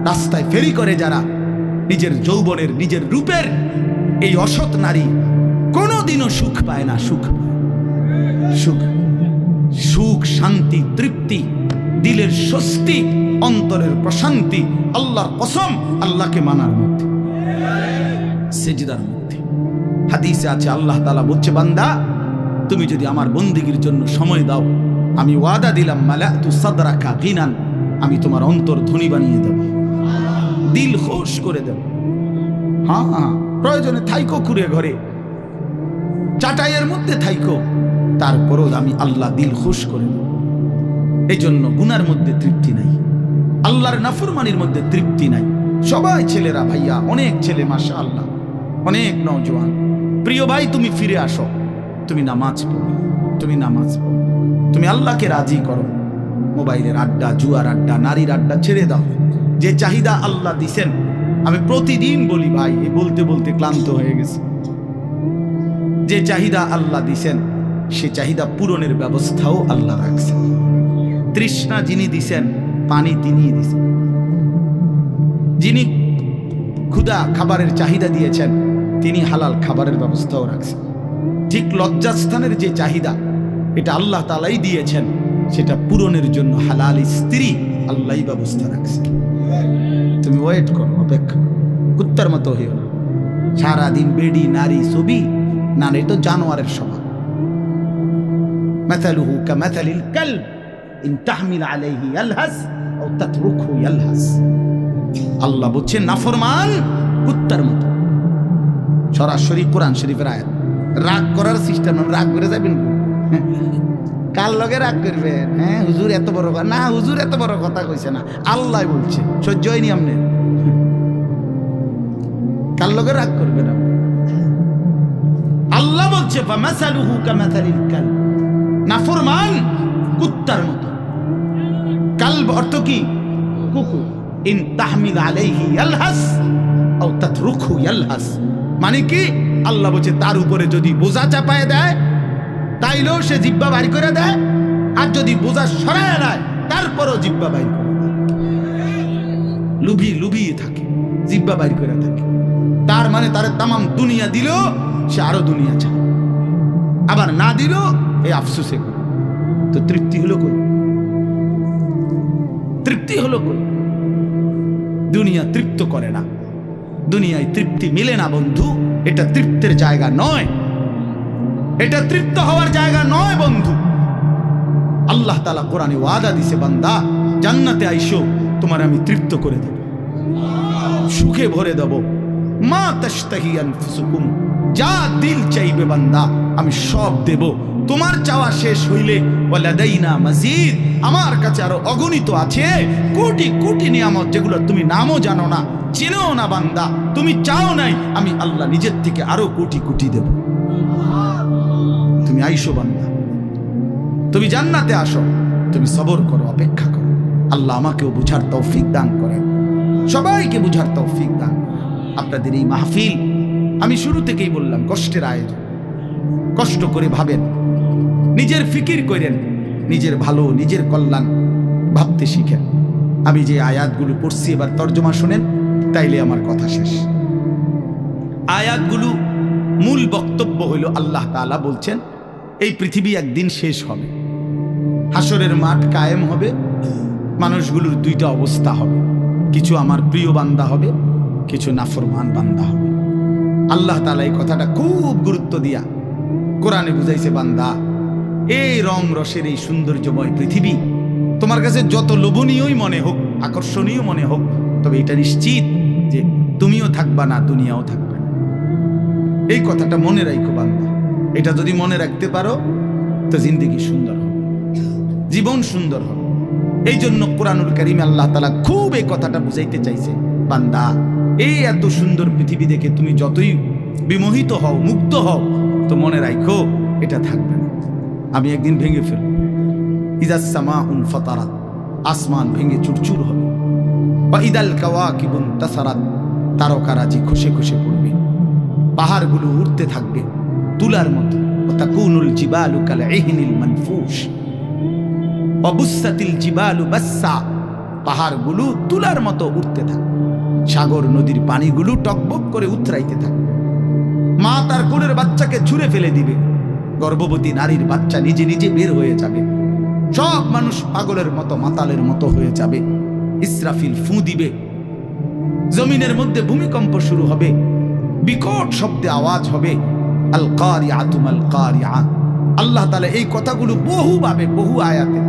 রাস্তায় ফেরি করে যারা, নিজের যৌবনের নিজের রূপের এই অসৎ নারী কোনোদিনও সুখ পায় না। সুখ সুখ সুখ শান্তি তৃপ্তি, দিলের স্বস্তি, অন্তরের প্রশান্তি আল্লাহর কসম আল্লাহকে মানার মধ্যে, সিজদার মধ্যে। হাদিসে আছে আল্লাহ তাআলা বলছে, বান্দা তুমি যদি আমার বন্দেগীর জন্য সময় দাও, আমি ওয়াদা দিলাম মালাতু সাদরাকা গিনান, আমি তোমার অন্তর ধনী বানিয়ে দেব, দিল খুশ করে দেব। হ্যাঁ, প্রয়োজনে থাইকো কুড়ে ঘরে, চাটাইয়ের মধ্যে থাইকো, তারপরও আমি আল্লাহ দিল খুশ করে দেব। এই জন্য গুনার মধ্যে তৃপ্তি নাই, আল্লাহর নাফরমানির মধ্যে তৃপ্তি নাই। সবাই ছেলেরা ভাইয়া, অনেক ছেলে মাশাআল্লাহ, অনেক নওজোয়ান। প্রিয় ভাই, তুমি ফিরে আসো, তুমি নামাজ পড়ো, তুমি নামাজ পড়ো, তুমি আল্লাহকে রাজি করো। মোবাইলের আড্ডা, জুয়ার আড্ডা, নারীর আড্ডা ছেড়ে দাও। যে চাহিদা আল্লাহ দিছেন, আমি প্রতিদিন বলি ভাই, এই বলতে বলতে ক্লান্ত হয়ে গেছে। যে চাহিদা আল্লাহ দিছেন, সে চাহিদা পূরণের ব্যবস্থাও আল্লাহ রাখছেন। তৃষ্ণা যিনি দিছেন, পানি তিনি দিছেন। যিনি ক্ষুধা খাবারের চাহিদা দিয়েছেন, তিনি হালাল খাবারের ব্যবস্থাও রাখছেন। ঠিক লজ্জাস্থানের যে চাহিদা, এটা আল্লাহ তাআলাই দিয়েছেন, সেটা পূরণের জন্য হালাল স্ত্রী আল্লাহই ব্যবস্থা রাখছেন। তুমি ওয়েট করো, অপেক্ষা করো, কুত্তার মতো হইও না। সারাদিন বেডি নারী ছবি, না এটা তো জানোয়ারের স্বভাব। মাথালুহু কামাথালিল কালব ইন তাহমিল আলাইহি ইয়ালহাস আও তাতরুকহু ইয়ালহাস। আল্লাহ বলছেন নাফরমান কুত্তার মতো। সরাসরি কোরআন শরীফের আয়াত। রাগ করার সিস্টেম, রাগ করে যাবেন, কার লগে রাগ করবেন? হ্যাঁ, হুজুর এত বড় কথা না, হুজুর এত বড় কথা কইছে না, আল্লাহ বলছে। সহ্য হয়নি আপনি? কার লগে রাগ করবেন? আল্লাহ বলছে ফামাসালুহু কামাসালিল কালব, নাফরমান কুত্তার মতো। কালব অর্থ কি? কুকুর। ইন তাহমিল আলাইহি ইয়ালহাস আও তাতরুকহু ইয়ালহাস, মানে কি? আল্লাহ বলছে তার উপরে যদি বোঝা চাপায় দেয়, তাইলেও সে জিহ্বা বাইর করে দেয়, আর যদি বোঝা সরায় দেয়, তারপরও জিহ্বা বাইর করে দেয়। লুভিয়ে থাকে, জিহ্বা বাইর করে থাকে। তার মানে তার তামাম দুনিয়া দিল, সে আরো দুনিয়া চায়, আবার না দিল এই আফসোসে করে। তো তৃপ্তি হলো কই? তৃপ্তি হলো কই? দুনিয়া তৃপ্ত করে না, দুনিয়ায় তৃপ্তি মিলে না বন্ধু। এটা তৃপ্তের জায়গা নয়, এটা তৃপ্ত হওয়ার জায়গা নয় বন্ধু। আল্লাহ তাআলা কোরআনে ওয়াদা দিছে, বান্দা জান্নাতে আইসো, তোমার আমি তৃপ্ত করে দেব, সুখে ভরে দেব। মা তাশতাহি আনফুসুকুম, যা দিল চাইবে বান্দা আমি সব দেব। তোমার চাওয়া শেষ হইলে ওয়ালাদাইনা মাজিদ, আমার কাছে আরো অগণিত আছে কোটি কোটি নিয়ামত, যেগুলো তুমি নামও জানো না, চিনো না বান্দা। তুমি চাও নাই, আমি আল্লাহ নিজের থেকে আরো কোটি কোটি দেব। তুমি আইসো বান্দা, তুমি জান্নাতে আসো, তুমি সবর করো, অপেক্ষা করো। আল্লাহ আমাকেও বুঝার তৌফিক দান করেন, সবাইকে বুঝার তৌফিক দান করেন। আপনাদের এই মাহফিল, আমি শুরু থেকেই বললাম, কষ্টের আয়োজন। কষ্ট করে ভাবেন, নিজের ফিকির করেন, নিজের ভালো নিজের কল্যাণ ভাবতে শিখেন। আমি যে আয়াতগুলো পড়ছি এবার তর্জমা শুনেন, তাইলে আমার কথা শেষ। আয়াতগুলো মূল বক্তব্য হইল, আল্লাহ তাআলা বলছেন এই পৃথিবী একদিন শেষ হবে, হাসরের মাঠ কায়েম হবে, মানুষগুলোর দুইটা অবস্থা হবে, কিছু আমার প্রিয় বান্দা হবে, কিছু নাফরমান বান্দা হবে। আল্লাহ তাআলা এই কথাটা খুব গুরুত্ব দিয়া কোরআনে বুঝাইছে, বান্দা এই রং রসের এই সৌন্দর্যময় পৃথিবী তোমার কাছে যত লোভনীয়ই মনে হোক, আকর্ষণীয় মনে হোক, তবে এটা নিশ্চিত যে তুমিও থাকবা না, দুনিয়াও থাকবে না। এই কথাটা মনে রাখো বান্দা। এটা যদি মনে রাখতে পারো তো জিন্দেগি সুন্দর হবে, জীবন সুন্দর হবে। এই জন্য কোরআনুল কারীমে আল্লাহ তাআলা খুব এই কথাটা বুঝাইতে চাইছে, বান্দা এই এত সুন্দর পৃথিবী দেখে তুমি যতই বিমোহিত হও, মুগ্ধ হও, তো মনে রাখো এটা থাকবে না। আমি একদিন ভেঙে ফেলব। ইযাস সামাউন ফাতারাত, আসমান ভেঙে চুরচুর হবে। ওয়া ইদাল কাওয়াকিবুন তাসারাত, তারকারাজি খসে খসে পড়বে। পাহাড়গুলো উঠতে থাকবে তুলার মতো। ওয়া তাকুনুল জিবালু কাল ইহনিল মানফুশ ওয়া বুসাতিল জিবালু বাসসা, পাহাড়গুলো তুলার মতো উঠতে থাকবে। সাগর নদীর পানিগুলো টকবক করে উতরাইতে থাকবে। মা তার কোলের বাচ্চাকে ছুঁড়ে ফেলে দিবে। গর্ভবতী নারীর বাচ্চা নিজে নিজে বের হয়ে যাবে। সব মানুষ পাগলের মতো, মাতালের মতো হয়ে যাবে। ইসরাফিল ফু দিবে। জমিনের মধ্যে ভূমিকম্প শুরু হবে, বিকট শব্দে আওয়াজ হবে। আল কারিআতু মাল কারিআ। আল্লাহ তাআলা এই কথাগুলো বহুভাবে, বহু আয়াতে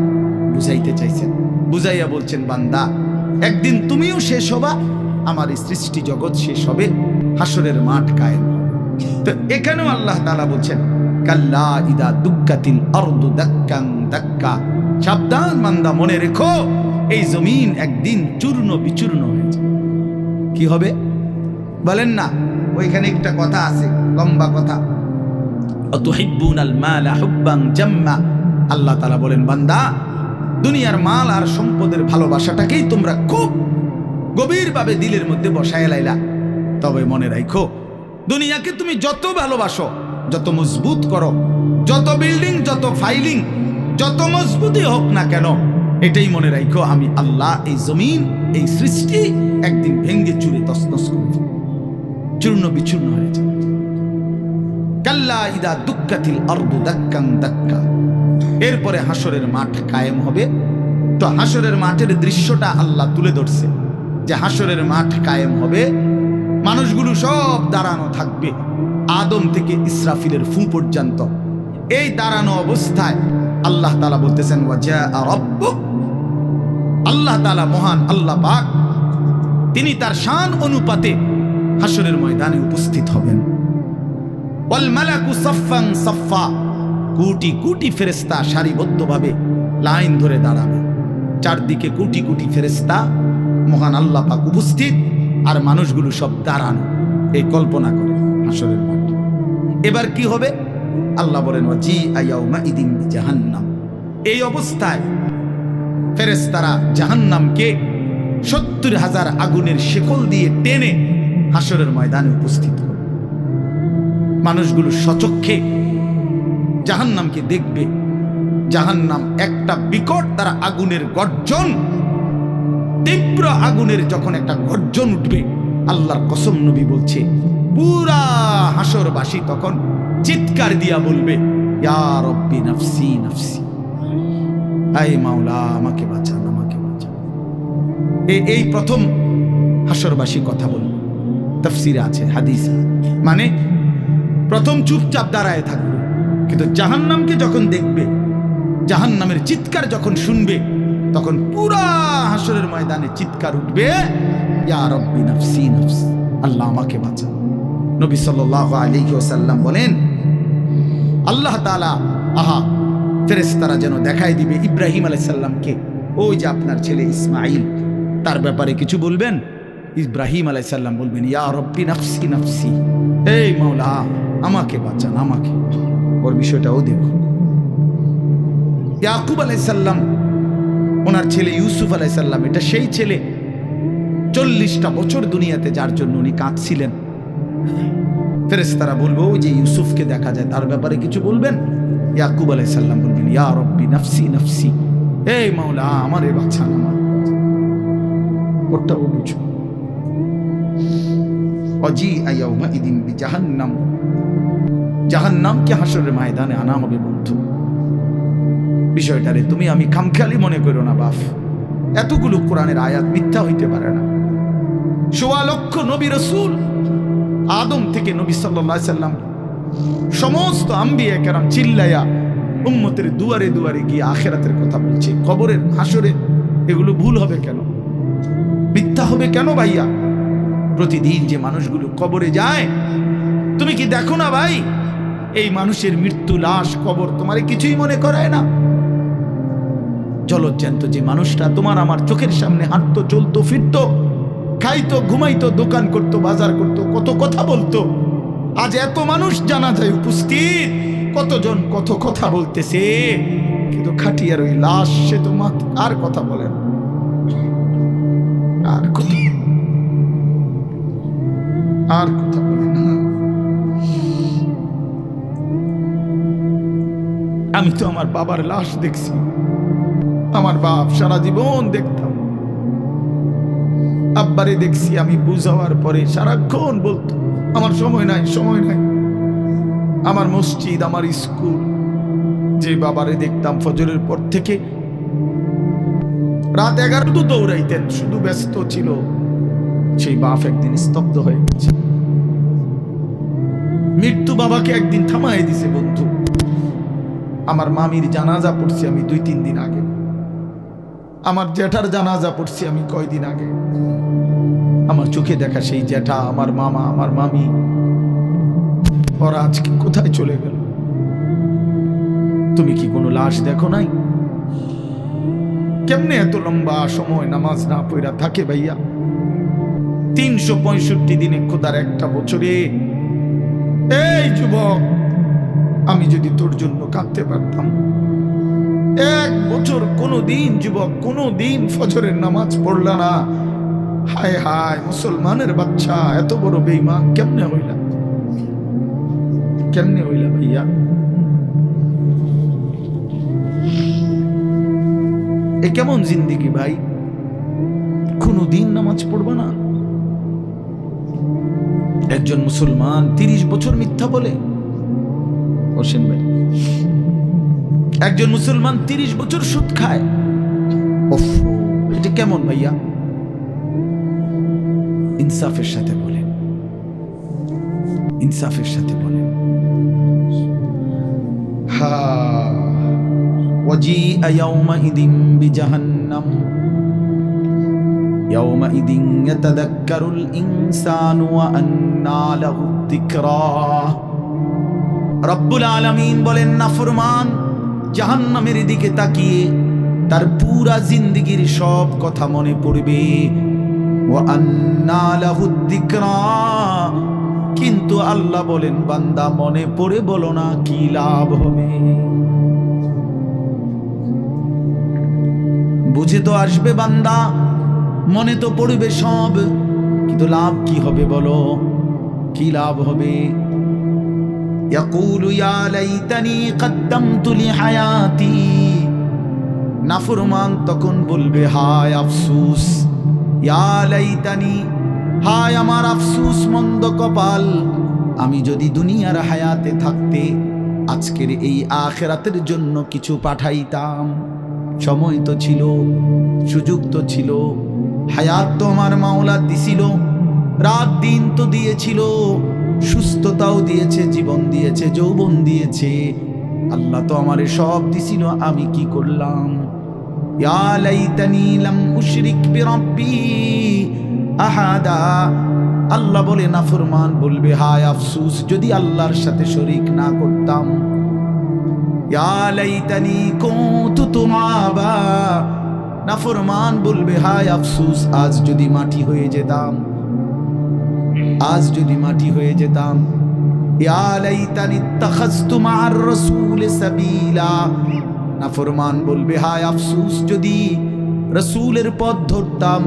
বুঝাইতে চাইছেন। বুঝাইয়া বলছেন, বান্দা একদিন তুমিও শেষ হবা, আমার এই সৃষ্টি জগৎ শেষ হবে, হাসরের মাঠ কায়েম হবে। তো এখানেও আল্লাহ তাআলা বলছেন, কাল্লা ইদা দুক্কাতিল আরদু দাক্কান দাক্কা। সাবধান বান্দা, মনে রেখো এই জমিন একদিন চূর্ণ বিচূর্ণ হয়ে যাবে। কি হবে বলেন না? ওইখানে একটা কথা আছে, লম্বা কথা। অতুহিব্বুনাল মালা হুব্বান জাম্মা। আল্লাহ তাআলা বলেন, বান্দা দুনিয়ার মাল আর সম্পদের ভালোবাসাটাকেই তোমরা খুব গভীরভাবে দিলের মধ্যে বসায় লাইলা। তবে মনে রাখো, দুনিয়াকে তুমি যত ভালোবাসো, যত মজবুত করো, যত বিল্ডিং, যত ফাইলিং, যত মজবুতই হোক না কেন, এটাই মনে রাখো, আমি আল্লাহ এই জমিন, এই সৃষ্টি একদিন ভেঙ্গে চুরে তছনছ করে দেব, চূর্ণ বিচূর্ণ হয়ে যাবে। কাল্লা ইদা দুক্কাতিল আরদু দাক্কান দাক্কা। এরপরে হাসরের মাঠ কায়েম হবে। তো হাসরের মাঠের দৃশ্যটা আল্লাহ তুলে ধরছে যে হাসরের মাঠ কায়েম হবে, মানুষগুলো সব দাঁড়ানো থাকবে, আদম থেকে ইসরাফিলের ফু পর্যন্ত। এই দাঁড়ানো অবস্থায় আল্লাহ তাআলা বলতেছেন, ওয়াজা রাব্বুক। আল্লাহ তাআলা মহান আল্লাহ পাক, তিনি তার শান অনুপাতে হাসরের ময়দানে উপস্থিত হবেন। ওয়াল মালাকু সাফফান সাফফা। কোটি কোটি ফেরেশতা সারিবদ্ধভাবে লাইন ধরে দাঁড়াবে। চারদিকে কোটি কোটি ফেরেশতা, মহান আল্লাহ পাক উপস্থিত, আর মানুষগুলো সব দাঁড়ানো। এই কল্পনা করে হাসরের মাঠ। এবার কি হবে? আল্লাহ বলেন, ওয়াজি আয়াউমা ইদিন জাহান্নাম। এই অবস্থায় ফেরেশতারা জাহান্নামকে ৭০,০০০ আগুনের শেকল দিয়ে টেনে হাসরের ময়দানে উপস্থিত হবে। মানুষগুলো সচক্ষে জাহান্নামকে দেখবে। জাহান্নাম একটা বিকট তার আগুনের গর্জন, তীব্র আগুনের যখন একটা গর্জন উঠবে, আল্লাহর কসম নবী বলছে, পুরা হাসরবাসী তখন চিৎকার দিয়া বলবে, ইয়া রব্বি নাফসি নাফসি, আয় মাওলা আমাকে বাঁচান, আমাকে বাঁচান। এই প্রথম হাসরবাসী কথা বলবে। তাফসিরে আছে, হাদিস, মানে প্রথম চুপচাপ দাঁড়ায় থাকবে, কিন্তু জাহান্নামকে যখন দেখবে, জাহান্নামের চিৎকার যখন শুনবে, তখন পুরা হাসরের ময়দানে চিৎকার উঠবে, ইয়া রব্বি নাফসি নাফসি, আল্লাহ আমাকে বাঁচান। নবী সাল্লাল্লাহু আলাইহি ওয়াসাল্লাম বলেন, আল্লাহ তাআলা ফেরেশতারা যেন দেখাই দিবে ইব্রাহিম আলাইহিস সালামকে, ওই যে আপনার ছেলে ইসমাঈল, তার ব্যাপারে কিছু বলবেন। ইব্রাহিম আলাইহিস সালাম বলবেন, ইয়া রব্বি নাফসি নাফসি, এই মাওলা আমাকে বাঁচান, আমাকে। ওর বিষয়টাও দেখো। ইয়াকুব আলাইহিস সালাম, ওনার ছেলে ইউসুফ আলাইহিস সালাম, এটা সেই ছেলে 40টা বছর দুনিয়াতে যার জন্য উনি কাঁদছিলেন। ফেরেশতারা বলবো, ওই যে ইউসুফকে দেখা যায়, তার ব্যাপারে কিছু বলবেন। ইয়াকুব আলাইহিস সালাম বলবেন, ইয়া রব্বি নাফসি নাফসি, এই মাওলা আমারে বাঁচান, আমার। ওটাও বুঝো। অজি আয়াউমা ইদিন বিজাহান্নাম। জাহান্নামকে হাসরের ময়দানে আনা হবে বন্ধু। বিষয়টারে তুমি আমি খামখেয়ালি মনে করো না বাপ। এতগুলো কোরআনের আয়াত মিথ্যা হইতে পারে না। ১৬ লক্ষ নবী রাসূল, আদম থেকে নবী সাল্লাল্লাহু আলাইহি সাল্লাম, সমস্ত আম্বিয়া কেরাম চিল্লায়া উম্মতের দুয়ারে দুয়ারে গিয়ে আখিরাতের কথা বলছে, কবরের, হাসরে। এগুলো ভুল হবে কেন? মিথ্যা হবে কেন ভাইয়া? প্রতিদিন যে মানুষগুলো কবরে যায়, তুমি কি দেখো না ভাই, এই মানুষের মৃত্যু, লাশ, কবর তোমার কিছুই মনে করায় না? জলজ্যান্ত যে মানুষটা তোমার আমার চোখের সামনে হাঁটতো, চলতো, ফিরতো, খাইতো, ঘুমাইতো, দোকান করতো, বাজার করতো, কত কথা বলতো, আজ এত মানুষ জানাজায় উপস্থিত, কতজন কত কথা বলতেছে, কিন্তু খাটিয়ার ওই লাশ, সে তো আর কথা বলে না, আর কথা বলে না। আমি তো আমার বাবার লাশ দেখছি, আমার বাপ সারা জীবন দেখতাম, আব্বারে দেখছি, আমি বুঝাওয়ার পরে সারাক্ষণ বলতো আমার সময় নাই, সময় নাই। আমার মসজিদ, আমার স্কুল, যে বাবারে দেখতাম ফজরের পর থেকে রাত 11 তো দৌড়াইতেন, শুধু ব্যস্ত ছিল, সেই বাপ একদিন স্তব্ধ হয়ে গেছে। মৃত্যু বাবাকে একদিন থামাই দিছে বন্ধু। আমার মামির জানাজা পড়ছি আমি 2-3 দিন আগে, আমার জ্যাঠার জানাজা পড়ছি আমি কয়দিন আগে। আমার চোখে দেখা সেই জ্যাঠা, আমার মামা, আমার মামি, ওরা আজকে কোথায় চলে গেল? তুমি কি কোনো লাশ দেখো নাই? কেমনে এত লম্বা সময় নামাজ না পড়া থাকে ভাইয়া? 365 দিনে, খোদার একটা বছরে। এই যুবক, আমি যদি তোর জন্য কাঁদতে পারতাম, 1 বছর কোনোদিন যুবক, কোনোদিন ফজরের নামাজ পড়লা না, হায় হায় মুসলমানের বাচ্চা, এত বড় বেঈমান কেমনে হইলা? কেমনে হইলা ভাইয়া? এ কেমন জিন্দেগি ভাই? কোনোদিন নামাজ পড়বা না? একজন মুসলমান 30 বছর মিথ্যা বলে। হোসেন ভাই, একজন মুসলমান 30 বছর সুদ খায়। এটা কেমন ভাইয়া? ইনসাফের সাথে বলেন, ইনসাফের সাথে বলেন। ওয়াজিআ ইয়াওমাইদিন বিজাহান্নাম ইয়াওমাইদিন ইয়াতাযাক্কারুল ইনসানু ওয়া আন্না লাহু যিকরা। রব্বুল আলামিন বলেন, নাফরমান জাহান্নামের দিকে তাকিয়ে তার পুরা জিন্দেগীর সব কথা মনে পড়বে। ওয়া আন্না লাহু যিকরা, কিন্তু আল্লাহ বলেন, বান্দা মনে পড়ে বলো না, কি লাভ হবে? বুঝে তো আসবে বান্দা, মনে তো পড়বে সব, কিন্তু লাভ কি হবে বলো? কি লাভ হবে? ইয়াকুলু ইয়া লাইতানি কদ্দামতু লিহায়াতি। নাফরমান তখন বলবে, হায় আফসোস, ইয়া লাইতানি, হায় আমার আফসোস, মন্দ কপাল, আমি যদি দুনিয়ার হায়াতে থাকতে আজকের এই আখিরাতের জন্য কিছু পাঠাইতাম। সময় তো ছিল, সুযোগ তো ছিল, হায়াত তো আমার মাওলা দিছিল, রাত দিন তো দিয়েছিল, সুস্থতাও দিয়েছে, জীবন দিয়েছে, যৌবন দিয়েছে, আল্লাহ তো আমারে সব দিছিল, আমি কি করলাম? ইয়া লাইতানি লাম উশরিক বিরাব্বি আহাদা। আল্লাহ বলে, নাফরমান বলবে, হায় আফসোস, যদি আল্লাহর সাথে শরীক না করতাম। ইয়া লাইতানি কুনতু তুরাবা। নাফরমান বলবে, হায় আফসোস, আজ যদি মাটি হয়ে যেতাম, আজ যদি মাটি হয়ে যেতাম। ইয়া লাইতানি ইত্তাখাযতু মা'আর রাসূল সাবিলা। নাফরমান বলবে, হায় আফসোস, যদি রাসূলের পথ ধরতাম।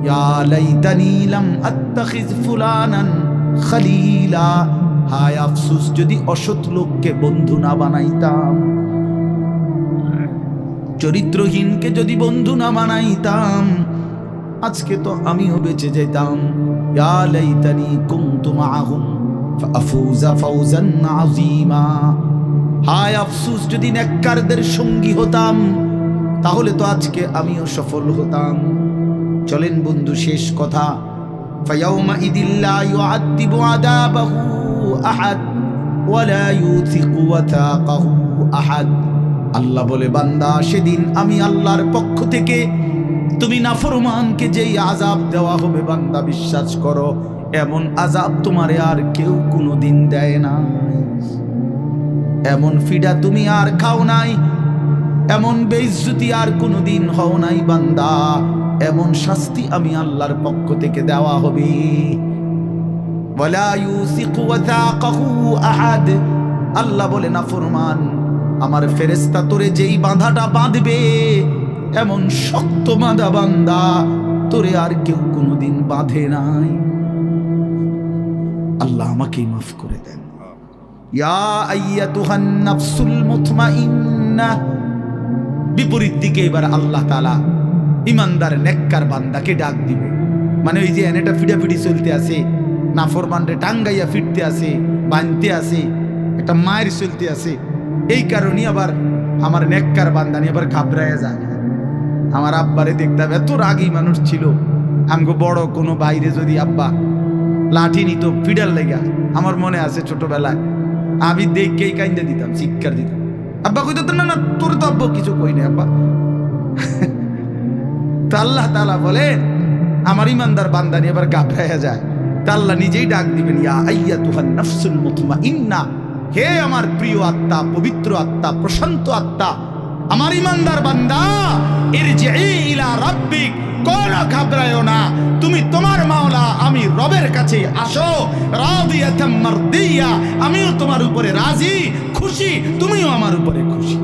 ইয়া লাইতানি লাম আত্তাখিয ফুলানান খলিলা। হায় আফসোস, যদি অসৎ লোককে বন্ধু না বানাইতাম, চরিত্রহীনকে যদি বন্ধু না বানাইতাম, আজকে তো আমিও বেঁচে যেতাম। ইয়া লাইতানি কুনতু মা'আহুম ফাআফুযা ফাওজান আযীমা। হায় আফসোস, যদি নেককারদের সঙ্গী হতাম, তাহলে তো আজকে আমিও সফল হতাম। চলেন বন্ধু, শেষ কথা। ফায়াউমা ইদিল্লা ইউআযিবু আযাবাহু আহাদ ওয়া লা ইউথিকু ওয়াথাকাহু আহাদ। আল্লাহ বলে, বান্দা, সেদিন আমি আল্লাহর পক্ষ থেকে তুমি নাফরমানকে যেই আযাব দেওয়া হবে বান্দা বিশ্বাস করো এমন আযাব তোমারে আর কেউ কোনোদিন দেয় না। এমন ফিডা তুমি আর খাও নাই, এমন বেইজ্জতি আর কোনোদিন হও নাই বান্দা। এমন শাস্তি আমি আল্লাহর পক্ষ থেকে দেওয়া হবে। ওয়ালা ইউসিকু ওয়াসাকাহু আহাদ, আল্লাহ বলে নাফরমান আমার ফেরেশতা তোরে যেই বাঁধাটা বাঁধবে এমন শক্ত বাঁধা বান্দা তোরে আর কেউ কোনোদিন বাঁধে নাই। আল্লাহ আমাকেই মাফ করে দেন। ইয়া আইয়াতুহান নাফসুল মুতমাইন্নাহ, বিপরীত দিকে এবার আল্লাহ তাআলা ইমানদার নেককার বান্দাকে ডাক দিবে। মানে ওই যে এনেটা ফিডাফিডি চলতে আছে, নাফরমানরে টাঙ্গাইয়া ফিরতে আছে, বাঁধতে আছে, একটা মায়ের চলতে আছে, এই কারণে আবার আমার নেককার বান্দা নিয়ে আবার ঘাবড়াইয়া যায়। আমার আব্বারে দেখতাম এত রাগী মানুষ ছিল, আমগো বড় কোনো বাইরে যদি আব্বা লাঠি নিত ফিডার লেগা, আমার মনে আছে ছোটবেলায় আমি দেখেই কাইন্দা দিতাম, চিৎকার দিতাম। আব্বা কইতো না না তোর তো আব্বা কিছু কই না আব্বা। তো আল্লাহ তাআলা বলেন আমার ইমানদার বান্দা নিয়ে আবার ঘাবড়াইয়া যায়, তা আল্লাহ নিজেই ডাক দিবেন, ইয়া আইয়াতুহান নাফসুল মুতমাইন্না, হে আমার প্রিয় আত্মা, পবিত্র আত্মা, প্রশান্ত আত্মা, আমার ইমানদার বান্দা, ইরজিই ইলা রাব্বিক, কোন ঘাবড়ায়ো না, তুমি তোমার মাওলা আমি রবের কাছে আসো, রাদিয়াতাম মারদিয়া, আমিও তোমার উপরে রাজি, খুশি, তুমিও আমার উপরে খুশি।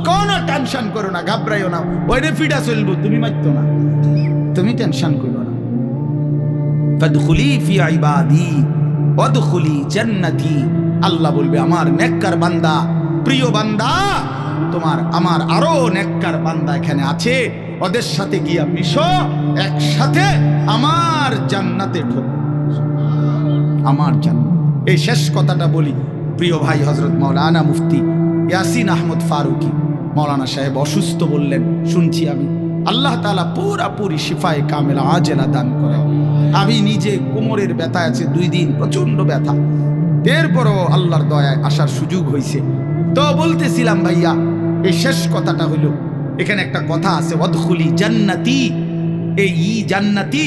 কোন টেনশন করো না, ঘাবড়ায়ো না, ওইটা ফিডা চলবো, তুমি মাইতো না, তুমি টেনশন করো না। ফাদখুলি ফি ইবাদি ওয়াদখুলি জান্নাতি, আল্লাহ বলবে আমার নেককার বান্দা, প্রিয় বান্দা, তোমার আমার আরো নেককার বান্দা এখানে আছে, ওদের সাথে গিয়া মিশো, একসাথে আমার জান্নাতে ঢোকো, আমার জান্নাত। এই শেষ কথাটা বলি, প্রিয় ভাই হযরত মাওলানা মুফতি ইয়াসিন আহমদ ফারুকি মাওলানা সাহেব অসুস্থ বললেন, শুনছি আমি, আল্লাহ তাআলা পুরাপুরি শিফায়ে কামেলা আজেলা দান করে। আমি নিজে কোমরের ব্যথা আছে 2 দিন, প্রচন্ড ব্যথা, এরপরও আল্লাহর দয়ায় আসার সুযোগ হয়েছে। তো বলতেছিলাম ভাইয়া, এই শেষ কথাটা হইল, এখানে একটা কথা আছে, ওয়াদখুলি জান্নাতি, এই জান্নাতি,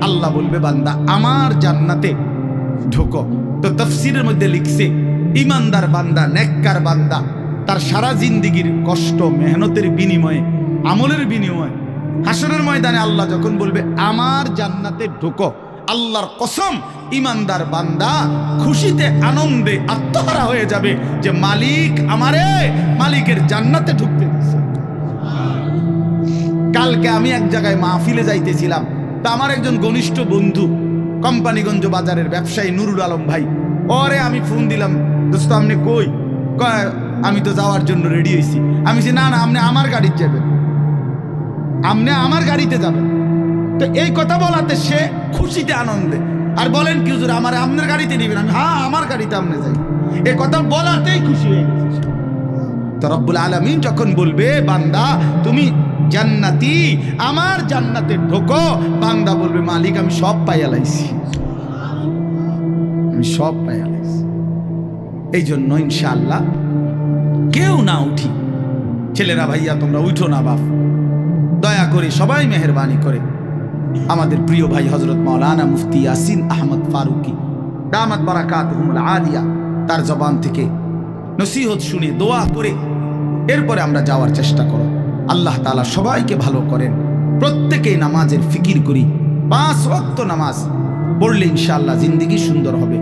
আল্লাহ বলবে বান্দা আমার জান্নাতে ঢোকো। তো তাফসীরের মধ্যে লিখছে ইমানদার বান্দা, নেককার বান্দা, তার সারা জিন্দেগীর কষ্ট মেহনতের বিনিময়ে, আমলের বিনিময়ে হাসরের ময়দানে আল্লাহ যখন বলবে আমার জান্নাতে ঢোকো, আল্লাহর কসম ইমানদার বান্দা খুশিতে আনন্দে আত্মহারা হয়ে যাবে যে মালিক আমারে মালিকের জান্নাতে ঢুকতে দিয়েছে। কালকে আমি এক জায়গায় মাহফিলে যাইতেছিলাম, তা আমার একজন ঘনিষ্ঠ বন্ধু কোম্পানিগঞ্জ বাজারের ব্যবসায়ী নুরুল আলম ভাই, ওরে আমি ফোন দিলাম, দোস্ত আপনি কই? কয় আমি তো যাওয়ার জন্য রেডি হয়েছি। আমি বলছি না না, আপনি আমার গাড়িতে যাবেন, আপনি আমার গাড়িতে যাবেন। তো এই কথা বলাতে সে খুশিতে আনন্দে, আর বলেন কি হুজুর আমার আপনার গাড়িতে নেবেন? আমি হ্যাঁ আমার গাড়িতে আপনি যাই, এই কথা বলাতেই খুশি হয়ে গেছে। তো রব্বুল আলামিন যখন বলবে বান্দা তুমি জান্নাতি, আমার জান্নাতে ঢোকো, বান্দা বলবে মালিক আমি সব পাইয়া লাইছি, আমি সব পাইয়া লাইছি। এই জন্য ইনশাআল্লাহ কেউ না উঠি, ছেলেরা ভাইয়া তোমরা উঠো না বাপ, দয়া করে সবাই মেহেরবানি করে আমাদের প্রিয় ভাই হযরত মাওলানা মুফতি ইয়াসিন আহমদ ফারুকি দামাত বারাকাতুহুমুল আলিয়া, তার জবান থেকে নসিহত শুনে দোয়া করে এরপরে আমরা যাওয়ার চেষ্টা করো। আল্লাহ তাআলা সবাইকে ভালো করেন, প্রত্যেকেই নামাজের ফিকির করি, 5 ওয়াক্ত নামাজ পড়লে ইনশাআল্লাহ জিন্দেগি সুন্দর হবে।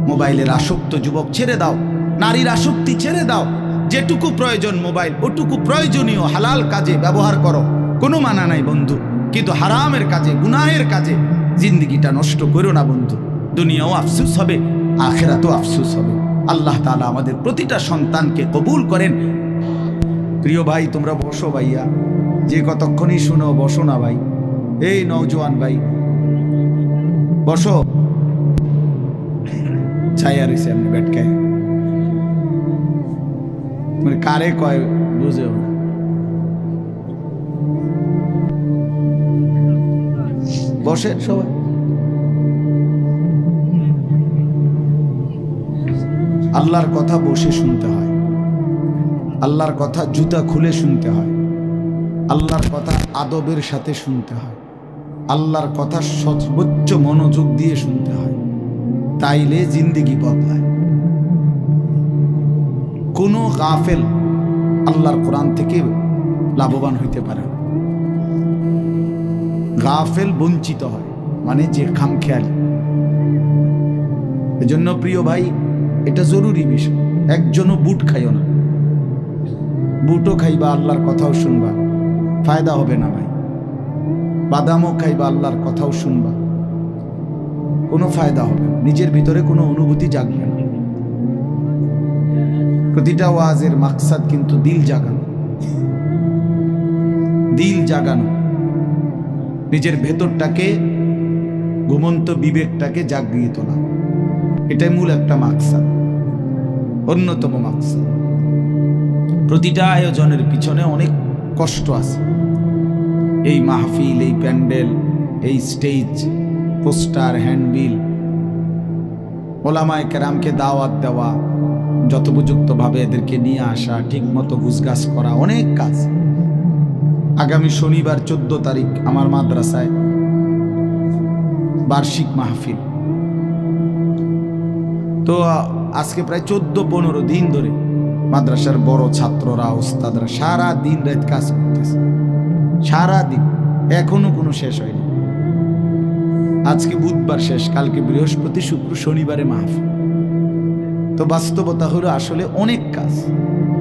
মোবাইলের আসক্ত যুবক ছেড়ে দাও, নারীর আসক্তি ছেড়ে দাও, যেটুকু প্রয়োজন মোবাইল ওটুকু প্রয়োজনীয় হালাল কাজে ব্যবহার করো, কোনো মানা নাই বন্ধু, কিন্তু হারামের কাজে গুনাহের কাজে জিন্দেগিটা নষ্ট করো না বন্ধু, দুনিয়াও আফসোস হবে, আখিরাতেও আফসোস হবে। আল্লাহ তাআলা আমাদের প্রতিটা সন্তানকে কবুল করেন। প্রিয় ভাই তোমরা বসো ভাইয়া, যে কতক্ষণই শুনো বসো না ভাই, এই নওজোয়ান ভাই বসো, ছায়া রয়েছে আপনি ব্যাটকায়, মানে কারে কয় বুঝেও না। বসেন সবাই, আল্লাহর কথা বসে শুনতে হয়, আল্লাহর কথা জুতা খুলে শুনতে হয়, আল্লাহর কথা আদবের সাথে শুনতে হয়, আল্লাহর কথা সর্বোচ্চ মনোযোগ দিয়ে শুনতে হয়, তাইলে জিন্দেগি বদলায়। কোনো গাফেল আল্লাহর কোরআন থেকে লাভবান হইতে পারে না। গাফেল বঞ্চিত হয়, মানে যে খামখেয়ালি। এজন্য প্রিয় ভাই, এটা জরুরি বিষয়। একজনও বুট খাইও না, বুটও খাইবা আল্লাহর কথাও শুনবা, ফায়দা হবে না ভাই। বাদামও খাইবা আল্লাহর কথাও শুনবা, কোনো ফায়দা হবে না, নিজের ভিতরে কোনো অনুভূতি জাগবে না। প্রতিটা ওয়াজের মাকসাদ কিন্তু দিল জাগানো, দিল জাগানো, নিজের ভেতরটাকে, ঘুমন্ত বিবেকটাকে জাগিয়ে তোলা, এটাই মূল একটা মাকসাদ, অন্যতম মাকসাদ। প্রতিটা আয়োজনের পিছনে অনেক কষ্ট আছে। এই মাহফিল, এই প্যান্ডেল, এই স্টেজ, পোস্টার, হ্যান্ডবিল, ওলামায়ে কেরামকে দাওয়াত দেওয়া, যথোপযুক্তভাবে এদেরকে নিয়ে আসা, ঠিক মতো গুছগাছ করা, অনেক কাজ। আগামী শনিবার 14 তারিখ আমার মাদ্রাসায় বার্ষিক মাহফিল। তো আজকে প্রায় 14-15 দিন ধরে মাদ্রাসার বড় ছাত্ররা, ওস্তাদরা সারা দিন রাত কাজ করতেছে, সারা দিন, এখনো কোনো শেষ হয়নি। আজকে বুধবার শেষ, কালকে বৃহস্পতি, শুক্র, শনিবারে মাহফিল। তো বাস্তবতা হলো আসলে অনেক কাজ,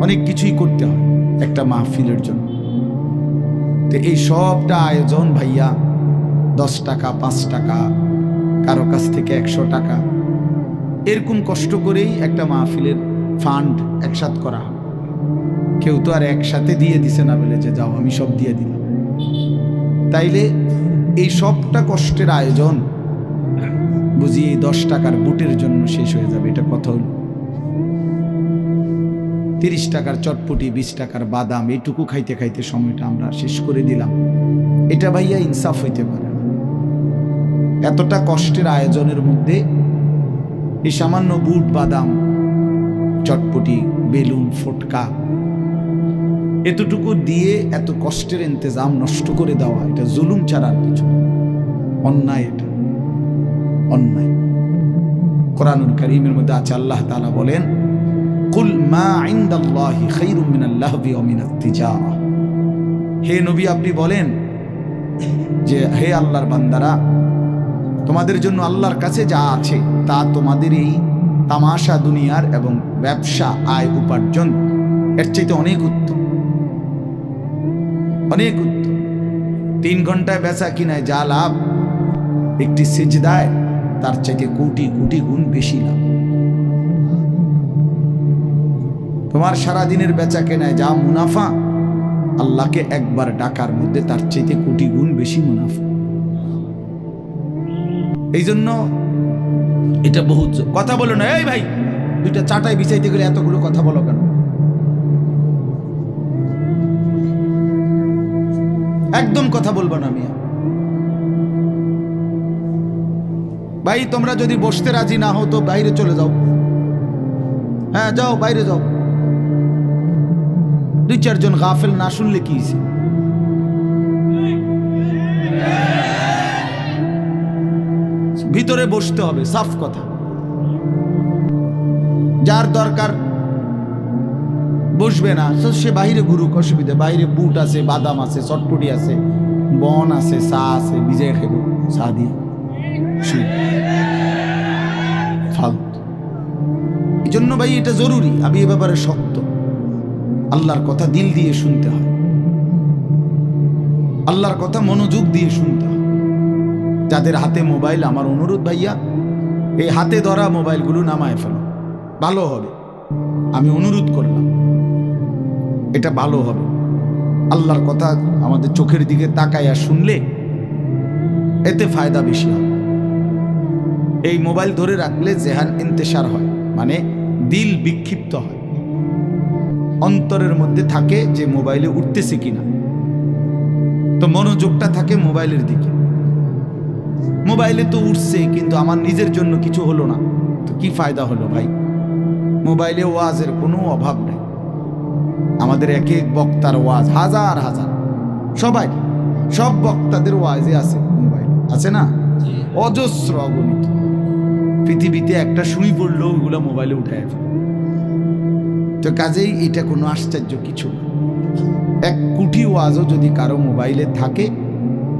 অনেক কিছুই করতে হয় একটা মাহফিলের জন্য। তো এই সবটা আয়োজন ভাইয়া 10 টাকা, 5 টাকা, কারো কাছ থেকে 100 টাকা, এরকম কষ্ট করেই একটা মাহফিলের ফান্ড একসাথ করা হয়। কেউ তো আর একসাথে দিয়ে দিছে না বলে যে যাও আমি সব দিয়ে দিলাম। তাইলে এই সবটা কষ্টের আয়োজন বুঝি এই 10 টাকার বুটের জন্য শেষ হয়ে যাবে, এটা কথা হলো। 30 টাকার চটপটি, 20 টাকার বাদাম, এইটুকু খাইতে খাইতে সময়টা আমরা শেষ করে দিলাম। এটা ভাইয়া ইনসাফ হইতে পারে না। এতটা কষ্টের আয়োজনের মধ্যে এই সামান্য বুট, বাদাম, চটপটি, বেলুন, ফটকা, এতটুকু দিয়ে এত কষ্টের ইন্তজাম নষ্ট করে দেওয়া, এটা জুলুম ছাড়া আর কিছু, অন্যায়, এটা অন্যায়। কোরআনুল কারীমের মধ্যে আছে, আল্লাহ তাআলা বলেন, কুল মা ইনদাল্লাহি খায়রুম মিনাল লাহবি ওয়া মিনাত তিজারা। হে নবী, আপনি বলেন যে হে আল্লাহর বান্দারা, তোমাদের জন্য আল্লাহর কাছে যা আছে তা তোমাদের এই তামাশা দুনিয়ার এবং ব্যবসা, আয় উপার্জন, এর চাইতে অনেক উত্তম, অনেক উত্তম। 3 ঘন্টায় বেচা কিনায় যা লাভ, একটি সিজদায় তার চাইতে কোটি কোটি গুণ বেশি লাভ। তোমার সারাদিনের বেচা কেনায় যা মুনাফা, আল্লাহকে একবার ডাকার মধ্যে তার চাইতে কোটি গুণ বেশি মুনাফা। এই জন্য এটা বহুত কথা বলো না। এই ভাই, 2টা চাটাই বিছাইতে গেলে এতগুলো কথা বলো কেন? একদম কথা বলবো না মিয়া ভাই। তোমরা যদি বসতে রাজি না হও তো বাইরে চলে যাও। হ্যাঁ, যাও, বাইরে যাও। 2-4 জন গাফেল না শুনলে কি হইছে? ভিতরে বসতে হবে, সাফ কথা। যার দরকার বসবে না সে বাইরে ঘুরুক, অসুবিধা। বাইরে বুট আছে, বাদাম আছে, চটপটি আছে, বন আছে, চা আছে, ভিজে খেব চা দিয়ে। ফালতু। এই জন্য ভাই এটা জরুরি, আমি এ ব্যাপারে শক্ত। আল্লাহর কথা দিল দিয়ে শুনতে হয়, আল্লাহর কথা মনোযোগ দিয়ে শুনতে হয়। যাদের হাতে মোবাইল, আমার অনুরোধ ভাইয়া, এই হাতে ধরা মোবাইলগুলো নামায় ফেলো, ভালো হবে। আমি অনুরোধ করলাম, এটা ভালো হবে। আল্লাহর কথা আমাদের চোখের দিকে তাকাইয়া শুনলে এতে ফায়দা বেশি হবে। এই মোবাইল ধরে রাখলে জেহান ইন্তেশার হয়, মানে দিল বিক্ষিপ্ত হয়, অন্তরের মধ্যে থাকে যে মোবাইলে উঠতেছে কিনা, তো মনোযোগটা থাকে মোবাইলের দিকে। মোবাইলে তো উঠছে, কিন্তু আমার নিজের জন্য কিছু হলো না, তো কি ফায়দা হলো ভাই? মোবাইলে ওয়াজের কোনো অভাব নেই। আমাদের এক এক বক্তার ওয়াজ হাজার হাজার, সবাই, সব বক্তাদের ওয়াজে আছে মোবাইল, আছে না? অজস্র অগণিত। পৃথিবীতে একটা সুই পড়লেও ওগুলো মোবাইলে উঠায় ফেলে। তো কাজেই এটা কোনো আশ্চর্য কিছু না। 1 কোটি ওয়াজও যদি কারো মোবাইলে থাকে,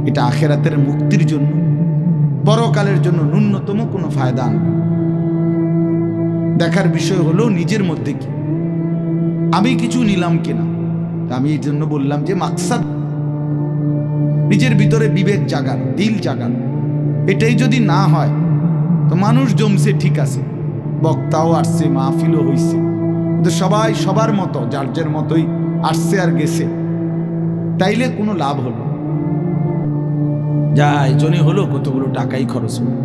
এটা আখেরাতের মুক্তির জন্য, পরকালের জন্য ন্যূনতম কোনো ফায়দা আনবে। দেখার বিষয় হলো নিজের মধ্যে কি আমি কিছু নিলাম কিনা। আমি এই জন্য বললাম যে মাকসাদ নিজের ভিতরে বিবেক জাগানো, দিল জাগানো। এটাই যদি না হয় তো মানুষ জমছে ঠিক আছে, বক্তাও আসছে, মাহফিলও হইছে, কিন্তু সবাই সবার মতো যার যার মতোই আসছে আর গেছে, তাইলে কোনো লাভ হলো? যাই জনে হলো কতগুলো টাকাই খরচ হলো।